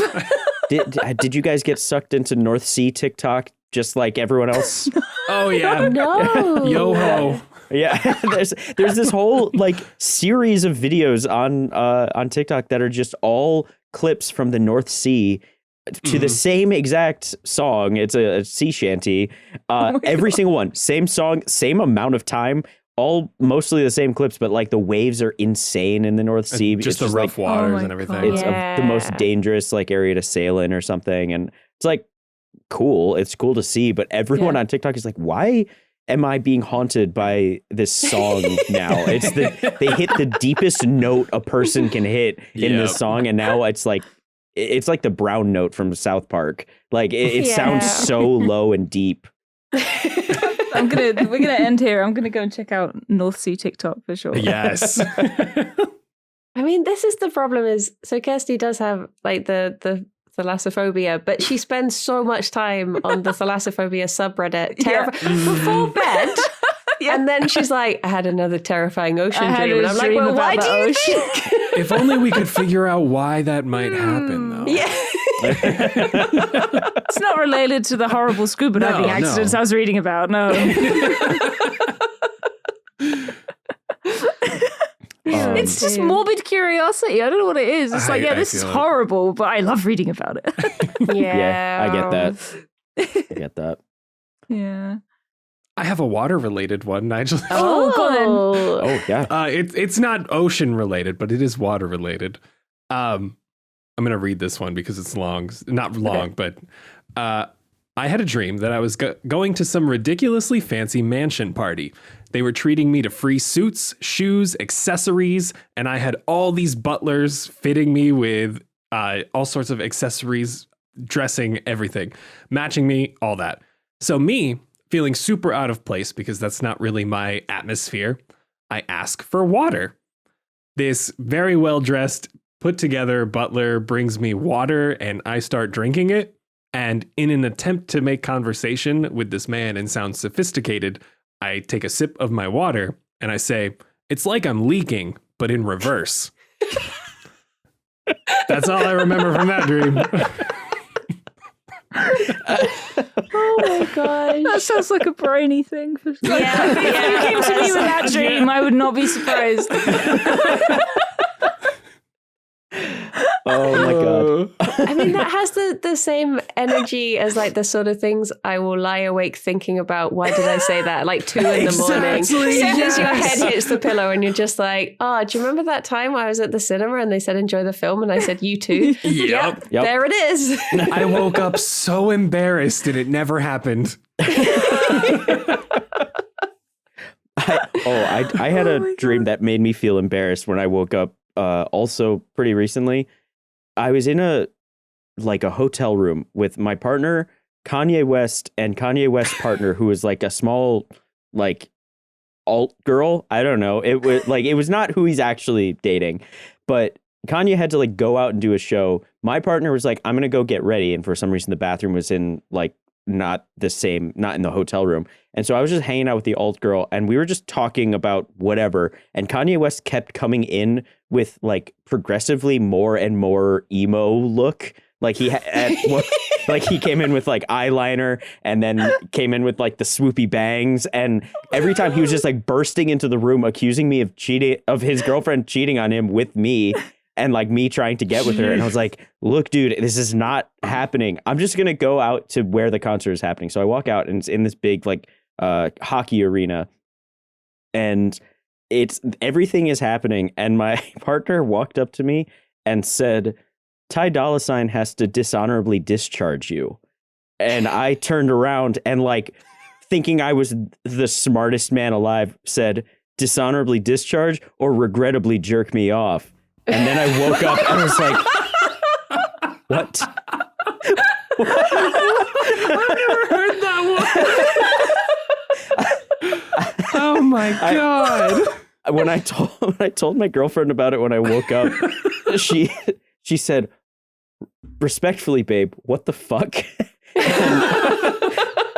Did you guys get sucked into North Sea TikTok just like everyone else? Oh yeah. No. Yo ho. Yeah, there's this whole like series of videos on TikTok that are just all clips from the North Sea to the same exact song. It's a sea shanty. Every single one, same song, same amount of time, all mostly the same clips, but like the waves are insane in the North Sea. Just It's the rough Oh waters my and everything. God. It's the most Yeah. dangerous like area to sail in or something, and it's like cool. It's cool to see, but everyone Yeah. on TikTok is like, why am I being haunted by this song now? They hit the deepest note a person can hit in this Yep. song, and now it's like the brown note from South Park. Like it sounds Yeah. so low and deep. We're gonna end here. I'm gonna go and check out North Sea TikTok for sure. Yes. I mean, this is the problem is, so Kirsty does have like the thalassophobia, but she spends so much time on the thalassophobia subreddit before bed. Yeah. And then she's like, I had another terrifying ocean I had dream. a And I'm like, dream well, why about do the you ocean." think? If only we could figure out why that might happen, though. Yeah. It's not related to the horrible scuba No, diving accidents no. I was reading about. No. It's just morbid curiosity. I don't know what it is. It's like, I this is feel it. horrible, but I love reading about it. Yeah. I get that. I get that. Yeah. I have a water-related one, Nigel. Oh, go on. Oh yeah. It's not ocean-related, but it is water-related. I'm gonna read this one because it's long. Not long, but I had a dream that I was going to some ridiculously fancy mansion party. They were treating me to free suits, shoes, accessories, and I had all these butlers fitting me with all sorts of accessories, dressing, everything, matching me, all that. So me, feeling super out of place because that's not really my atmosphere, I ask for water. This very well-dressed, put-together butler brings me water and I start drinking it. And in an attempt to make conversation with this man and sound sophisticated, I take a sip of my water and I say, it's like I'm leaking, but in reverse. That's all I remember from that dream. Oh my gosh. That sounds like a brainy thing. For sure. Yeah, If you came to me with that dream, I would not be surprised. Oh my god. I mean, that has the same energy as like the sort of things I will lie awake thinking about. Why did I say that? Like 2 in the morning. As Exactly, soon as your yes. head hits the pillow and you're just like, oh, do you remember that time I was at the cinema and they said enjoy the film and I said you too? Yep. Yep. There it is. I woke up so embarrassed and it never happened. I had a dream that made me feel embarrassed when I woke up also pretty recently. I was in a hotel room with my partner, Kanye West, and Kanye West's partner, who was like a small like alt girl. I don't know. It was not who he's actually dating, but Kanye had to like go out and do a show. My partner was like, I'm gonna go get ready, and for some reason the bathroom was in like not in the hotel room. And so I was just hanging out with the alt girl and we were just talking about whatever. And Kanye West kept coming in with like progressively more and more emo look. Like he like he came in with like eyeliner and then came in with like the swoopy bangs. And every time he was just like bursting into the room, accusing me of his girlfriend cheating on him with me. And like me trying to get with her. And I was like, look, dude, this is not happening. I'm just going to go out to where the concert is happening. So I walk out and it's in this big like hockey arena. And everything is happening. And my partner walked up to me and said, Ty Dolla $ign has to dishonorably discharge you. And I turned around and like thinking I was the smartest man alive said, dishonorably discharge or regrettably jerk me off. And then I woke up and was like, what? I've never heard that one. Oh my God. When I told my girlfriend about it when I woke up, she said, respectfully, babe, what the fuck?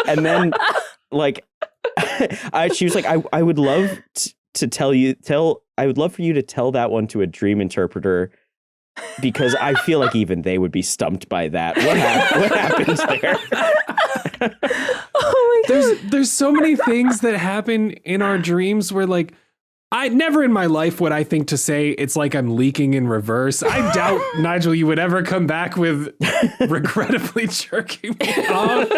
And then like she was like, I would love I would love for you to tell that one to a dream interpreter, because I feel like even they would be stumped by that. What happens there? Oh my God. There's so many things that happen in our dreams where like I never in my life would I think to say it's like I'm leaking in reverse. I doubt, Nigel, you would ever come back with regrettably jerking me off.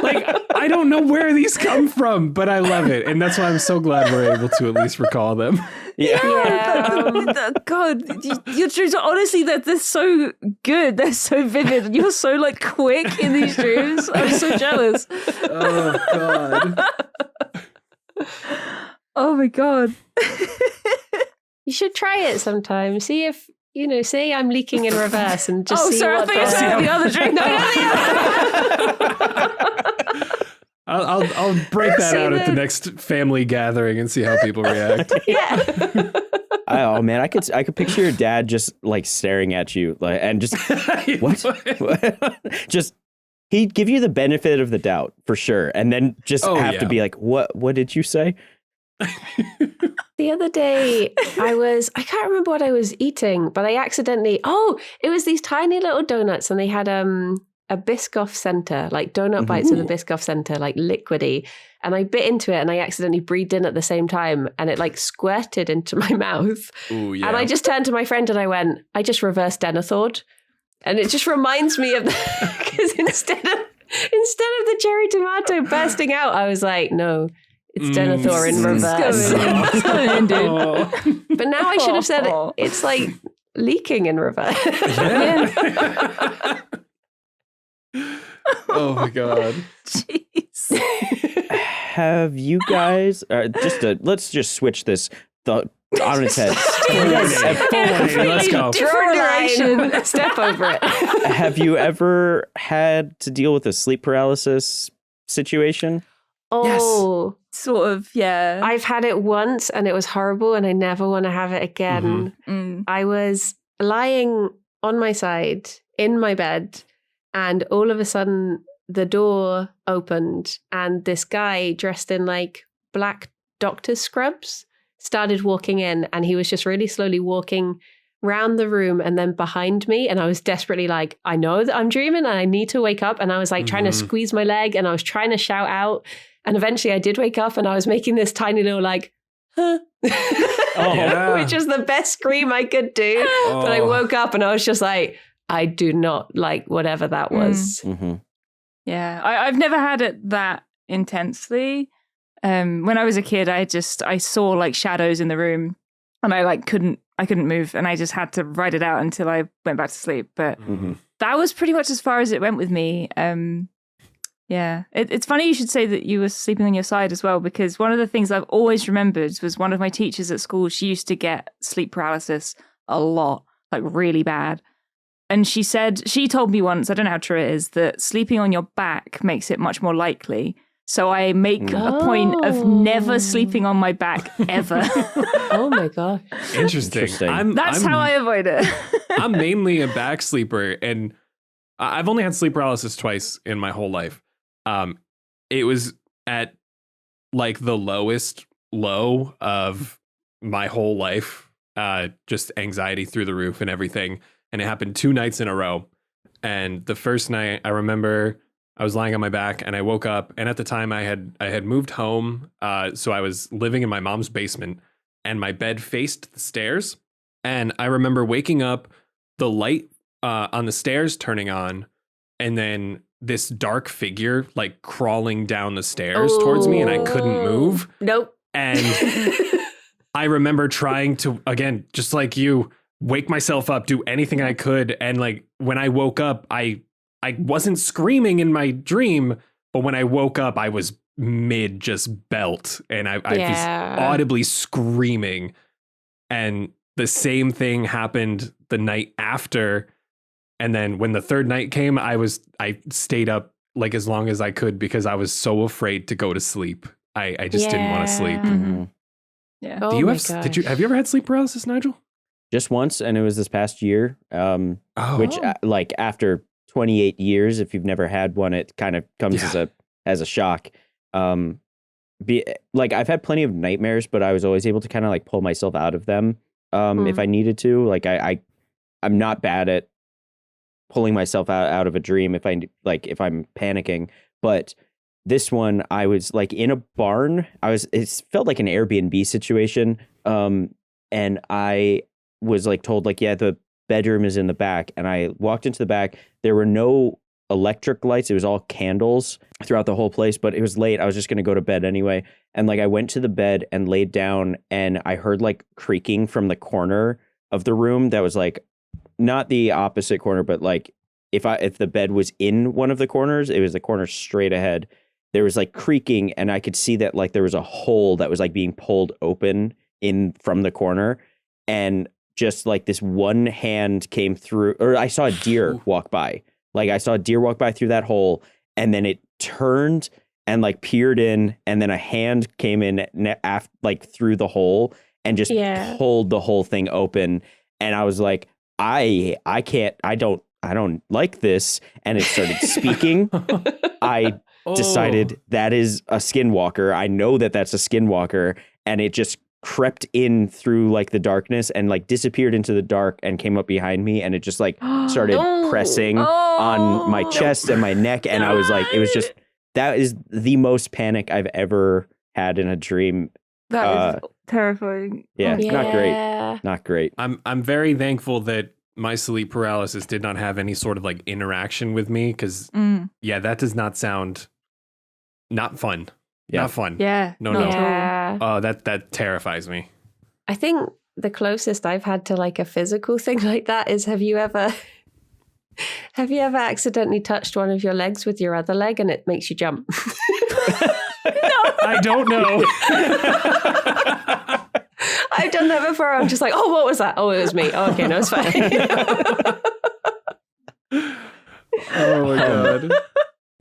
Like, I don't know where these come from, but I love it. And that's why I'm so glad we're able to at least recall them. Yeah. God, your dreams are honestly, they're so good. They're so vivid. And you're so like quick in these dreams. I'm so jealous. Oh, God. Oh my God. You should try it sometime. See if, say I'm leaking in reverse and just see sorry, what I thought you said the other dream. I'll break that out at the next family gathering and see how people react. Yeah. Oh man, I could picture your dad just like staring at you like, and just what? Just he'd give you the benefit of the doubt for sure, and then just have to be like, what did you say? The other day, I can't remember what I was eating, but I accidentally, it was these tiny little donuts, and they had a Biscoff center, like donut bites with a Biscoff center, like liquidy. And I bit into it and I accidentally breathed in at the same time, and it like squirted into my mouth. Ooh, yeah. And I just turned to my friend and I went, I just reversed Denethor. And it just reminds me of because instead of the cherry tomato bursting out, I was like, no, it's Denethor in reverse. It's coming, dude. But now I should have said it's like leaking in reverse. Yeah. Oh my God. Jeez. Have you guys let's just switch this thought on its head. Let's go. Draw a line. Step over it. Have you ever had to deal with a sleep paralysis situation? Oh, Sort of, yeah. I've had it once and it was horrible and I never want to have it again. Mm. I was lying on my side in my bed and all of a sudden the door opened and this guy dressed in like black doctor's scrubs started walking in, and he was just really slowly walking round the room and then behind me, and I was desperately like, I know that I'm dreaming and I need to wake up, and I was like trying to squeeze my leg and I was trying to shout out, and eventually I did wake up and I was making this tiny little like huh? Which is the best scream I could do. But I woke up and I was just like, I do not like whatever that was. Mm-hmm. Yeah, I've never had it that intensely. When I was a kid, I saw like shadows in the room, and I couldn't move, and I just had to ride it out until I went back to sleep. But that was pretty much as far as it went with me. Yeah, it's funny you should say that you were sleeping on your side as well, because one of the things I've always remembered was one of my teachers at school. She used to get sleep paralysis a lot, like really bad. And she told me once, I don't know how true it is, that sleeping on your back makes it much more likely. So I make a point of never sleeping on my back ever. Oh my gosh. Interesting. That's how I avoid it. I'm mainly a back sleeper, and I've only had sleep paralysis twice in my whole life. It was at like the lowest low of my whole life, just anxiety through the roof and everything. And it happened 2 nights in a row. And the first night I remember I was lying on my back and I woke up, and at the time I had moved home. So I was living in my mom's basement and my bed faced the stairs. And I remember waking up, the light on the stairs turning on, and then this dark figure like crawling down the stairs towards me, and I couldn't move. Nope. And I remember trying to, again, just like you, wake myself up, do anything I could. And like when I woke up, I wasn't screaming in my dream, but when I woke up, I was mid just belt, and I was audibly screaming. And the same thing happened the night after. And then when the third night came, I stayed up like as long as I could because I was so afraid to go to sleep. I just didn't want to sleep. Mhm. Yeah. Oh Do you my have gosh. have you ever had sleep paralysis, Nigel? Just once, and it was this past year. Which like after 28 years, if you've never had one, it kind of comes as a shock. Like I've had plenty of nightmares, but I was always able to kind of like pull myself out of them if I needed to. Like I'm not bad at pulling myself out of a dream if I'm panicking. But this one, I was like in a barn. It felt like an Airbnb situation. And I was like told like, yeah, the bedroom is in the back. And I walked into the back. There were no electric lights. It was all candles throughout the whole place, but it was late. I was just going to go to bed anyway. And like I went to the bed and laid down and I heard like creaking from the corner of the room that was like not the opposite corner, but like if the bed was in one of the corners, it was the corner straight ahead. There was like creaking and I could see that like there was a hole that was like being pulled open in from the corner. And just like this one hand came through, or I saw a deer walk by. Like I saw a deer walk by through that hole and then it turned and like peered in and then a hand came in like through the hole and just pulled the whole thing open. And I was like, I don't like this. And it started speaking. I decided that is a skinwalker. I know that that's a skinwalker. And it just crept in through like the darkness and like disappeared into the dark and came up behind me. And it just like started pressing on my chest and my neck. And I was like, that is the most panic I've ever had in a dream. That is terrifying. Yeah, Yeah. not great. Not great. I'm very thankful that my sleep paralysis did not have any sort of like interaction with me because that does not sound not fun. Yeah. Not fun. Yeah. No. Yeah. Oh, that terrifies me. I think the closest I've had to like a physical thing like that is have you ever accidentally touched one of your legs with your other leg and it makes you jump? I don't know. I've done that before. I'm just like, oh, what was that? Oh, it was me. Oh, okay, no, it's fine. Oh my God.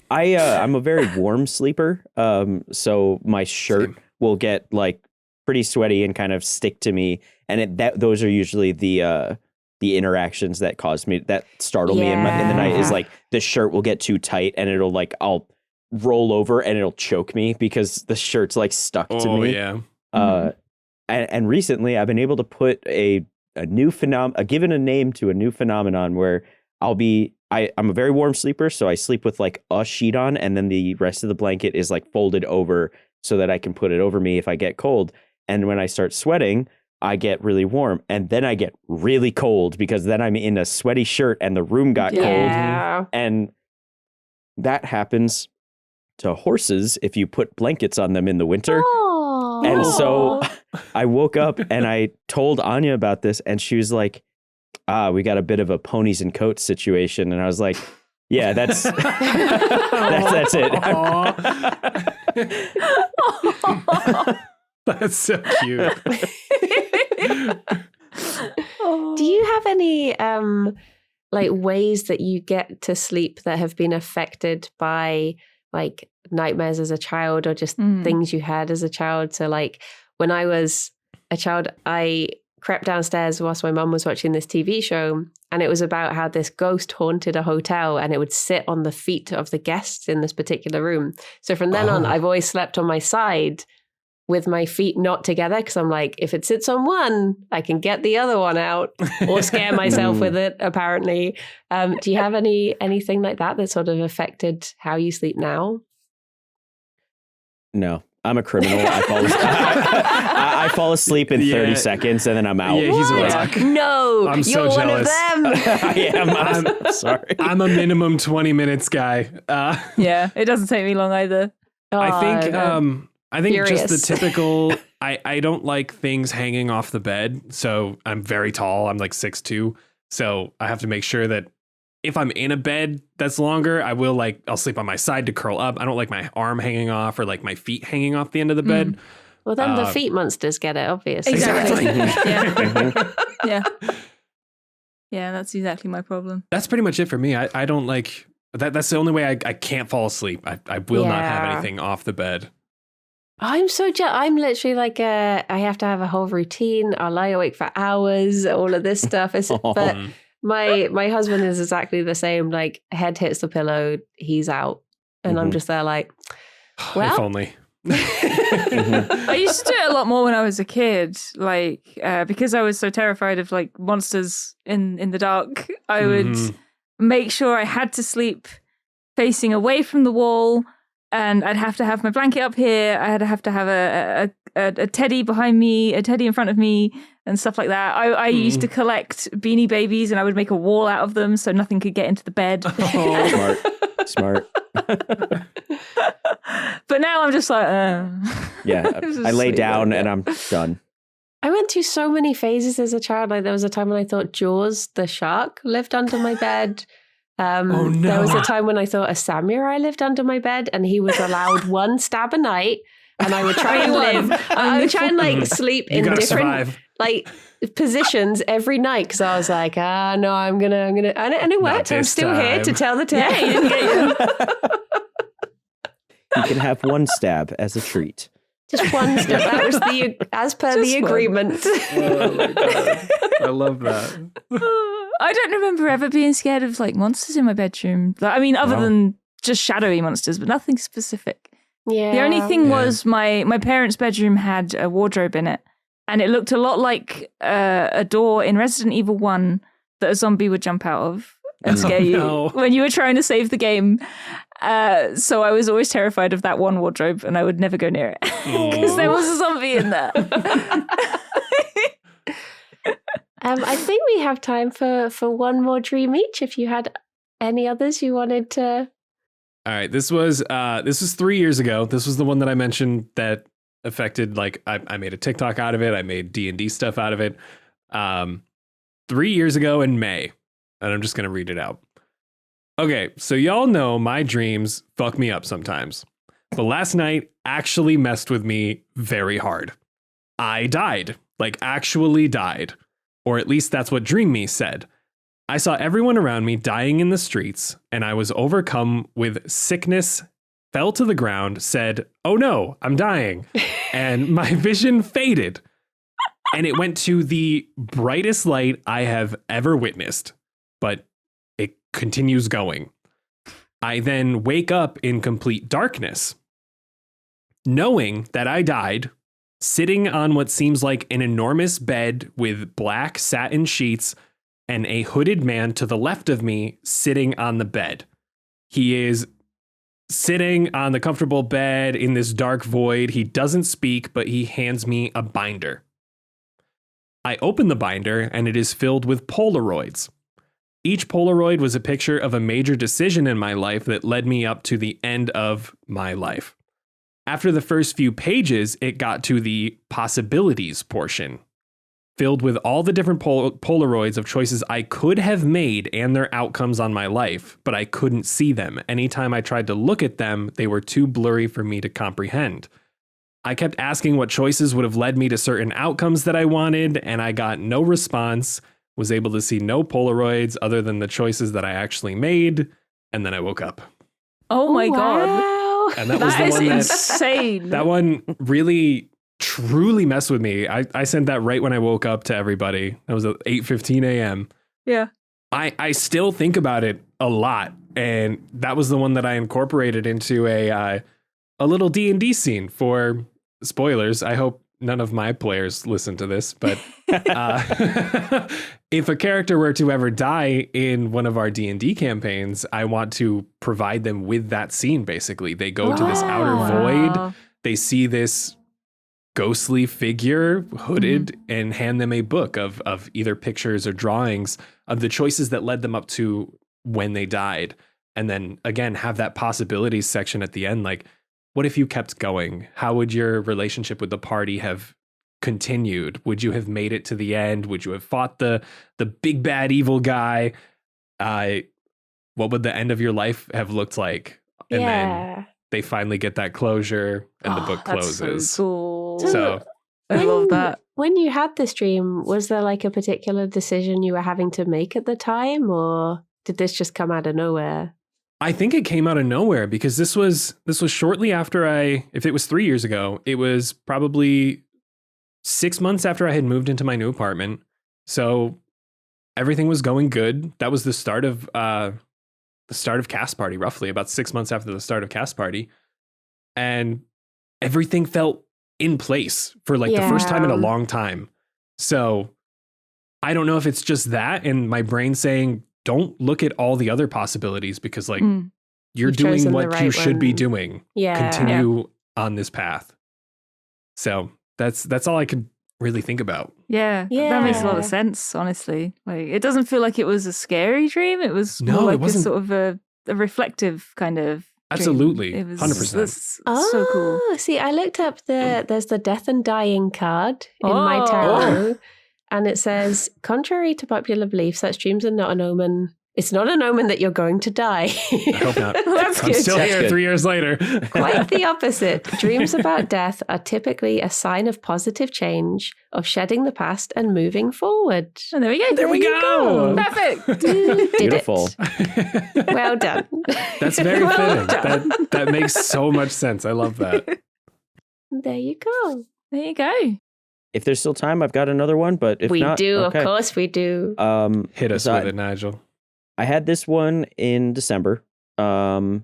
I'm a very warm sleeper. So my shirt will get like pretty sweaty and kind of stick to me. And those are usually the interactions that startle me in the night is like the shirt will get too tight and it'll like, I'll roll over and it'll choke me because the shirt's like stuck to me. Oh yeah. And recently I've been able to put a new given a name to a new phenomenon where I'm a very warm sleeper, so I sleep with like a sheet on and then the rest of the blanket is like folded over so that I can put it over me if I get cold. And when I start sweating, I get really warm and then I get really cold because then I'm in a sweaty shirt and the room got cold. And that happens to horses if you put blankets on them in the winter. Oh. And so I woke up and I told Anya about this and she was like, we got a bit of a ponies and coats situation. And I was like, yeah, that's that's it. That's so cute. Do you have any like ways that you get to sleep that have been affected by like nightmares as a child or just things you had as a child? So like when I was a child, I crept downstairs whilst my mum was watching this TV show, and it was about how this ghost haunted a hotel and it would sit on the feet of the guests in this particular room. So from then on, I've always slept on my side with my feet not together because I'm like, if it sits on one, I can get the other one out or scare myself with it, apparently. Do you have anything like that that sort of affected how you sleep now? No. I'm a criminal. I fall asleep in 30 seconds and then I'm out. Yeah, he's a rock. No, I'm so you're jealous. one of them. I am. I'm sorry. I'm a minimum 20 minutes guy. Yeah, it doesn't take me long either. I think Furious. just the typical, I don't like things hanging off the bed. So I'm very tall. I'm like 6'2". So I have to make sure that if I'm in a bed that's longer, I'll sleep on my side to curl up. I don't like my arm hanging off or like my feet hanging off the end of the bed. Well, then the feet monsters get it, obviously. Exactly. Mhm. Yeah. Yeah, that's exactly my problem. That's pretty much it for me. I don't like that. That's the only way I can't fall asleep. I will not have Yeah. anything off the bed. I'm so I'm literally like I have to have a whole routine. I'll lie awake for hours. All of this stuff is, but my husband is exactly the same. Like head hits the pillow, he's out, and I'm Mhm. just there like, If well, only. I used to do it a lot more when I was a kid, like because I was so terrified of like monsters in the dark. I would Mhm. make sure I had to sleep facing away from the wall, and I'd have to have my blanket up here. I'd have to have a teddy behind me, a teddy in front of me, and stuff like that. I used to collect Beanie Babies, and I would make a wall out of them so nothing could get into the bed. Oh. Smart. But now I'm just like, Yeah, Just I lay sleep down like and that. I'm done. I went through so many phases as a child. Like there was a time when I thought Jaws the shark lived under my bed. Oh, no. There was a time when I thought a samurai lived under my bed, and he was allowed one stab a night. And I would try and live. I would try and like sleep You in gotta different survive. like positions every night because I was like, no, I'm gonna, and it Not worked. I'm this still here to time. tell the tale. You didn't get you. You can have one stab as a treat. Just one step. That was as per Just the one. agreement. Oh my God. I love that. I don't remember ever being scared of like monsters in my bedroom. I mean, other Wow. than just shadowy monsters, but nothing specific. Yeah. The only thing Yeah. was my parents' bedroom had a wardrobe in it, and it looked a lot like a door in Resident Evil 1 that a zombie would jump out of and Oh, scare you no. when you were trying to save the game. So I was always terrified of that one wardrobe, and I would never go near it because there was a zombie in there. I think we have time for one more dream each. If you had any others you wanted to. All right, this was 3 years ago. This was the one that I mentioned that affected. Like, I made a TikTok out of it. I made D&D stuff out of it. 3 years ago in May, and I'm just gonna read it out. Okay, so y'all know my dreams fuck me up sometimes, but last night actually messed with me very hard. I died, like actually died, or at least that's what Dream Me said. I saw everyone around me dying in the streets, and I was overcome with sickness, fell to the ground, said, "Oh no, I'm dying," and my vision faded, and it went to the brightest light I have ever witnessed, but it continues going. I then wake up in complete darkness, knowing that I died, sitting on what seems like an enormous bed with black satin sheets and a hooded man to the left of me sitting on the bed. He is sitting on the comfortable bed in this dark void. He doesn't speak, but he hands me a binder. I open the binder and it is filled with Polaroids. Each Polaroid was a picture of a major decision in my life that led me up to the end of my life. After the first few pages, it got to the possibilities portion, filled with all the different Polaroids of choices I could have made and their outcomes on my life, but I couldn't see them. Anytime I tried to look at them, they were too blurry for me to comprehend. I kept asking what choices would have led me to certain outcomes that I wanted, and I got no response, was able to see no Polaroids other than the choices that I actually made, and then I woke up. Oh my god. Wow. And that was That the is one insane. that one really truly messed with me. I sent that right when I woke up to everybody. That was at 8:15 a.m. Yeah. I still think about it a lot, and that was the one that I incorporated into a little D&D scene for spoilers. I hope none of my players listen to this, but if a character were to ever die in one of our D&D campaigns, I want to provide them with that scene. Basically, they go to this outer void. Wow. They see this ghostly figure hooded and hand them a book of either pictures or drawings of the choices that led them up to when they died. And then again, have that possibilities section at the end. Like, what if you kept going? How would your relationship with the party have continued? Would you have made it to the end? Would you have fought the big bad evil guy? What would the end of your life have looked like? And then they finally get that closure and the book That's closes. so cool. So I love that. When you had this dream, was there like a particular decision you were having to make at the time, or did this just come out of nowhere? I think it came out of nowhere because this was shortly after if it was 3 years ago, it was probably 6 months after I had moved into my new apartment. So everything was going good. That was the start of Cast Party, roughly about 6 months after the start of Cast Party. And everything felt in place for like the first time in a long time. So I don't know if it's just that and my brain saying, don't look at all the other possibilities because like you're doing what you should be doing. Yeah. Continue on this path. So that's all I could really think about. Yeah, that makes a lot of sense, honestly. Like, it doesn't feel like it was a scary dream. It was more like a sort of a reflective kind of Absolutely. dream. It was 100%. so cool. See, I looked up there's the death and dying card in my tarot, and it says, contrary to popular belief, such dreams are not an omen. It's not an omen that you're going to die. I hope not. That's I'm good. still here 3 years later. Quite the opposite. Dreams about death are typically a sign of positive change, of shedding the past and moving forward. And there we go. There we go. Perfect. Did Beautiful. It. Well done. That's very fitting. That makes so much sense. I love that. There you go. There you go. If there's still time, I've got another one, but if We not, do, okay. of course we do. Hit us so with it, Nigel. I had this one in December, and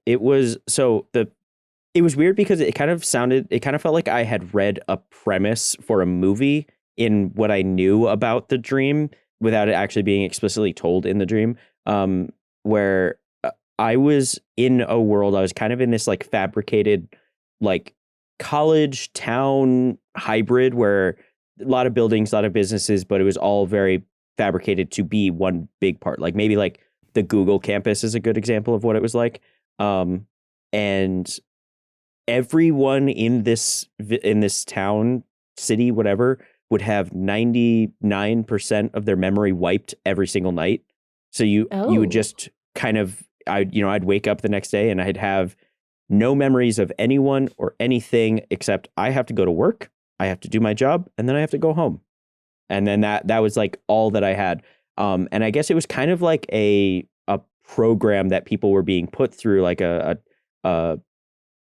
it was it was weird because it kind of felt like I had read a premise for a movie in what I knew about the dream without it actually being explicitly told in the dream. Where I was in a world, I was kind of in this like fabricated, like college town hybrid where a lot of buildings, a lot of businesses, but it was all very fabricated to be one big part. Like maybe like the Google campus is a good example of what it was like. And everyone in this town, city, whatever, would have 99% of their memory wiped every single night. So you would just kind of, I'd wake up the next day and I'd have no memories of anyone or anything except I have to go to work, I have to do my job, and then I have to go home. And then that was like all that I had. And I guess it was kind of like a program that people were being put through, like a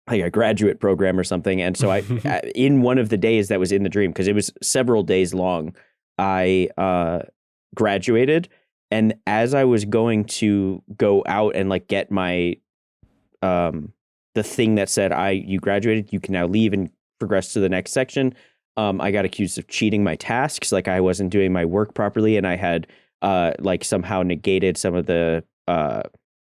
graduate program or something. And so I in one of the days that was in the dream, because it was several days long, I graduated. And as I was going to go out and like get my the thing that said you graduated, you can now leave and progress to the next section. I got accused of cheating my tasks, like I wasn't doing my work properly, and I had like somehow negated some of the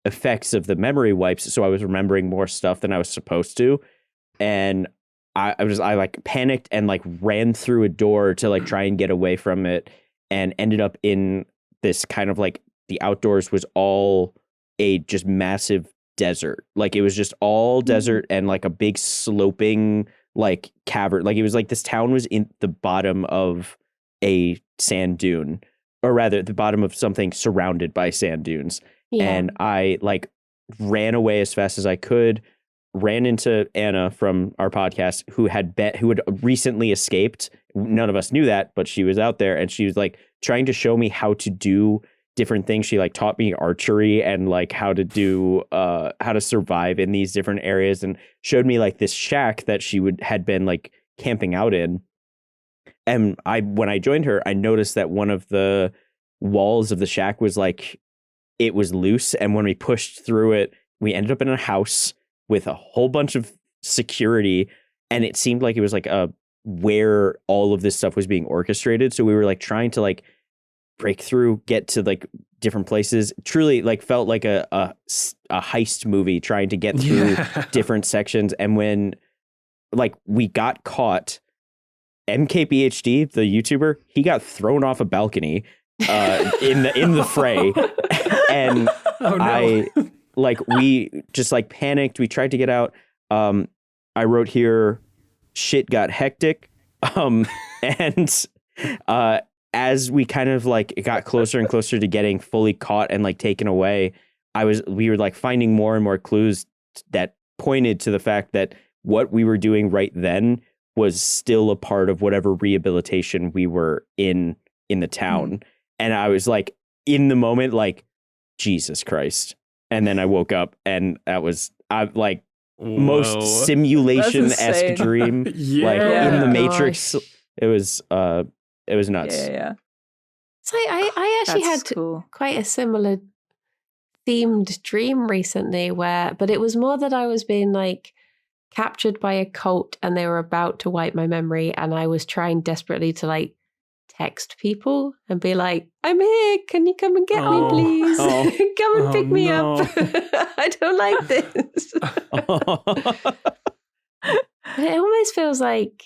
effects of the memory wipes, so I was remembering more stuff than I was supposed to, and I like panicked and like ran through a door to like try and get away from it, and ended up in this kind of like the outdoors was all a just massive desert, like it was just all desert and like a big sloping like cavern. Like it was like this town was in the bottom of a sand dune, or rather the bottom of something surrounded by sand dunes. Yeah. And I like ran away as fast as I could, ran into Anna from our podcast who had recently escaped. None of us knew that, but she was out there and she was like trying to show me how to do different things. She like taught me archery and like how to do how to survive in these different areas, and showed me like this shack that she had been like camping out in. And when I joined her, I noticed that one of the walls of the shack was like, it was loose, and when we pushed through it, we ended up in a house with a whole bunch of security, and it seemed like it was like where all of this stuff was being orchestrated. So we were like trying to like break through, get to like different places. Truly like felt like a heist movie, trying to get through different sections. And when like we got caught, MKBHD, the YouTuber, he got thrown off a balcony in the fray. And we just like panicked. We tried to get out. I wrote here, shit got hectic. And as we kind of like got closer and closer to getting fully caught and like taken away, we were like finding more and more clues that pointed to the fact that what we were doing right then was still a part of whatever rehabilitation we were in the town. And I was like, in the moment, like, Jesus Christ. And then I woke up and that was most simulation-esque dream. Like in the Matrix. It was nuts. Yeah. So I actually That's had cool. quite a similar themed dream recently but it was more that I was being like captured by a cult and they were about to wipe my memory and I was trying desperately to like text people and be like, I'm here, can you come and get me please? Come and pick me up. I don't like this. It almost feels like,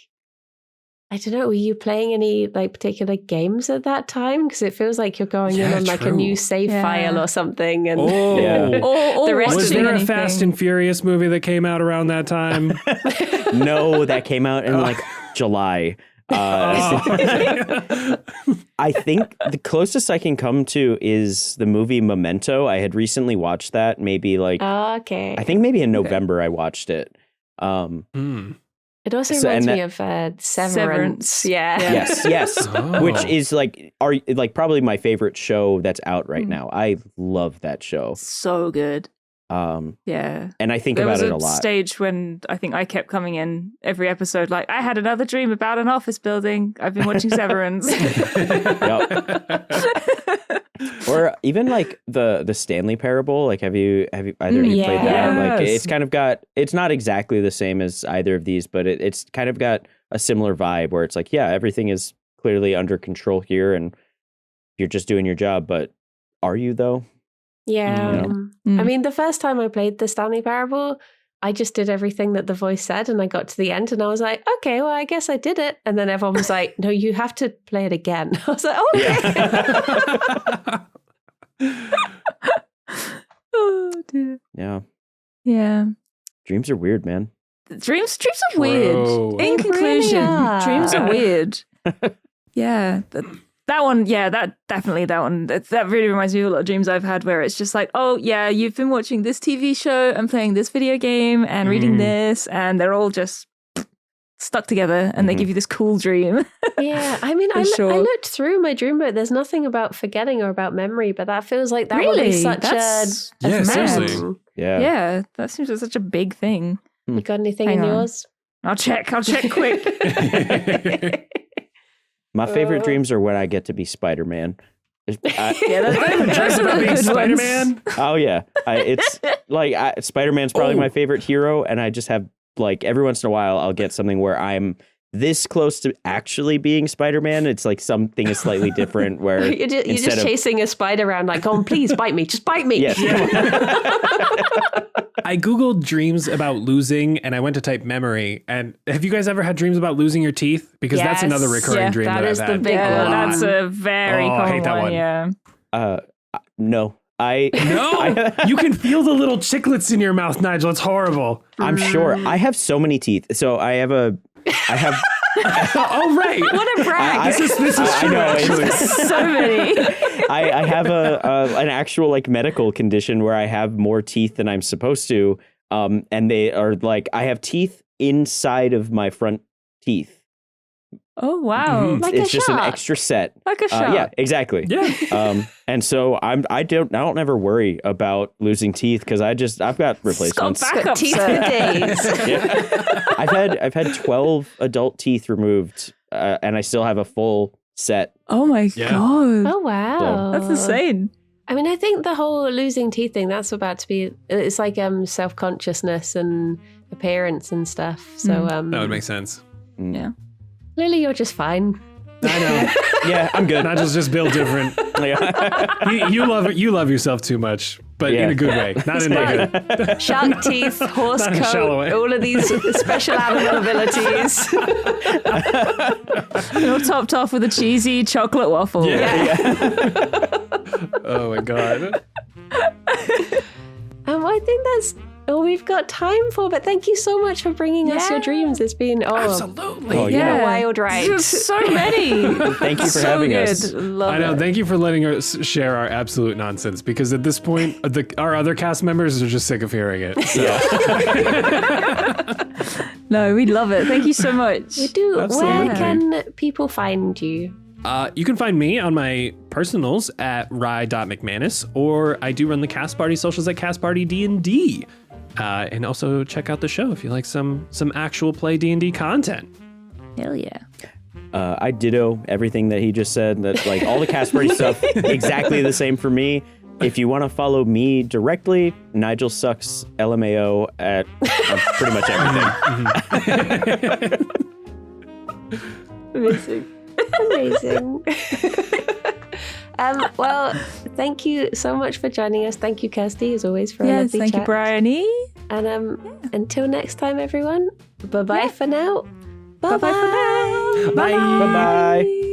I don't know, were you playing any like particular games at that time? Because it feels like you're going in on like a new save file or something. And Or the rest was of there anything. a Fast and Furious movie that came out around that time? No, that came out in like July. I think the closest I can come to is the movie Memento. I had recently watched that. Maybe like okay. I think maybe in November I watched it. It also reminds me of Severance. Yeah. Yes. Which is like probably my favorite show that's out right now. I love that show. So good. Yeah. And I think there about was it a a lot. stage when I think I kept coming in every episode like, I had another dream about an office building. I've been watching Severance. Or even like the Stanley Parable. Like have you either of you played that? Like it's kind of got, it's not exactly the same as either of these, but it's kind of got a similar vibe where it's like, yeah, everything is clearly under control here and you're just doing your job, but are you though? Yeah. I mean, the first time I played the Stanley Parable, I just did everything that the voice said and I got to the end and I was like, okay, well, I guess I did it. And then everyone was like, no, you have to play it again. I was like, okay. Oh, dear. Yeah. Dreams are weird, man. Dreams are weird. In They conclusion, really are. dreams are weird. Yeah. That one, that really reminds me of a lot of dreams I've had where it's just like, oh yeah, you've been watching this TV show and playing this video game and reading this, and they're all just stuck together and they give you this cool dream. Yeah, I mean, I looked through my dream book. There's nothing about forgetting or about memory, but that feels like that would be such a seriously. Yeah, that seems like such a big thing. You got anything Hang in on. yours? I'll check quick. My favorite dreams are when I get to be Spider-Man. That's about being Spider-Man? Oh yeah, it's like Spider-Man's probably my favorite hero, and I just have like every once in a while I'll get something where I'm this close to actually being Spider-Man. It's like something is slightly different where you're just chasing a spider around like, oh, please bite me, just bite me. Yes. I Googled dreams about losing and I went to type memory. And have you guys ever had dreams about losing your teeth? Because that's another recurring dream that I've had. That is the big one. That's a very common I hate that one. Yeah. No. No, you can feel the little chiclets in your mouth, Nigel. It's horrible. I'm sure. I have so many teeth. So I have Oh, right. What a brag. This is true, actually. So many. I have an actual like medical condition where I have more teeth than I'm supposed to. And they are like, I have teeth inside of my front teeth. Oh wow! Like it's a just shark. an extra set. Like a shark. Yeah, exactly. Yeah. And so I don't ever worry about losing teeth because I've got replacements. Backup Teeth set. for days. Yeah. I've had 12 adult teeth removed, and I still have a full set. Oh my god! Oh, wow. That's insane. I mean, I think the whole losing teeth thing, that's about to be, it's like self-consciousness and appearance and stuff. So That would make sense. Yeah. Lily, you're just fine. I know. Yeah, I'm good. Nigel's just built different. You love yourself too much, but in a good way, not in a good. Shark teeth, horse Not in a shallow way. coat, all of these special animal abilities. You're topped off with a cheesy chocolate waffle. Yeah. Oh my god. I think that's all we've got time for. But thank you so much for bringing us your dreams. It's been Absolutely. Oh, been yeah. a wild ride. So many. Thank you for So having good. us. Love I know. it. Thank you for letting us share our absolute nonsense, because at this point, our other cast members are just sick of hearing it. So. No, we love it. Thank you so much. We do. Absolutely. Where can people find you? You can find me on my personals at rye.mcmanus, or I do run the Cast Party socials at Cast Party D&D. And also check out the show if you like some actual play D&D content. Hell yeah. I ditto everything that he just said. That like all the Cast Party stuff exactly the same for me. If you want to follow me directly, Nigel sucks LMAO at pretty much everything. Amazing. Amazing. Well, thank you so much for joining us. Thank you, Kirsty, as always, for a Yes, lovely thank you, chat. Bryony. And until next time, everyone. Bye-bye for now. Bye-bye for now. Bye bye.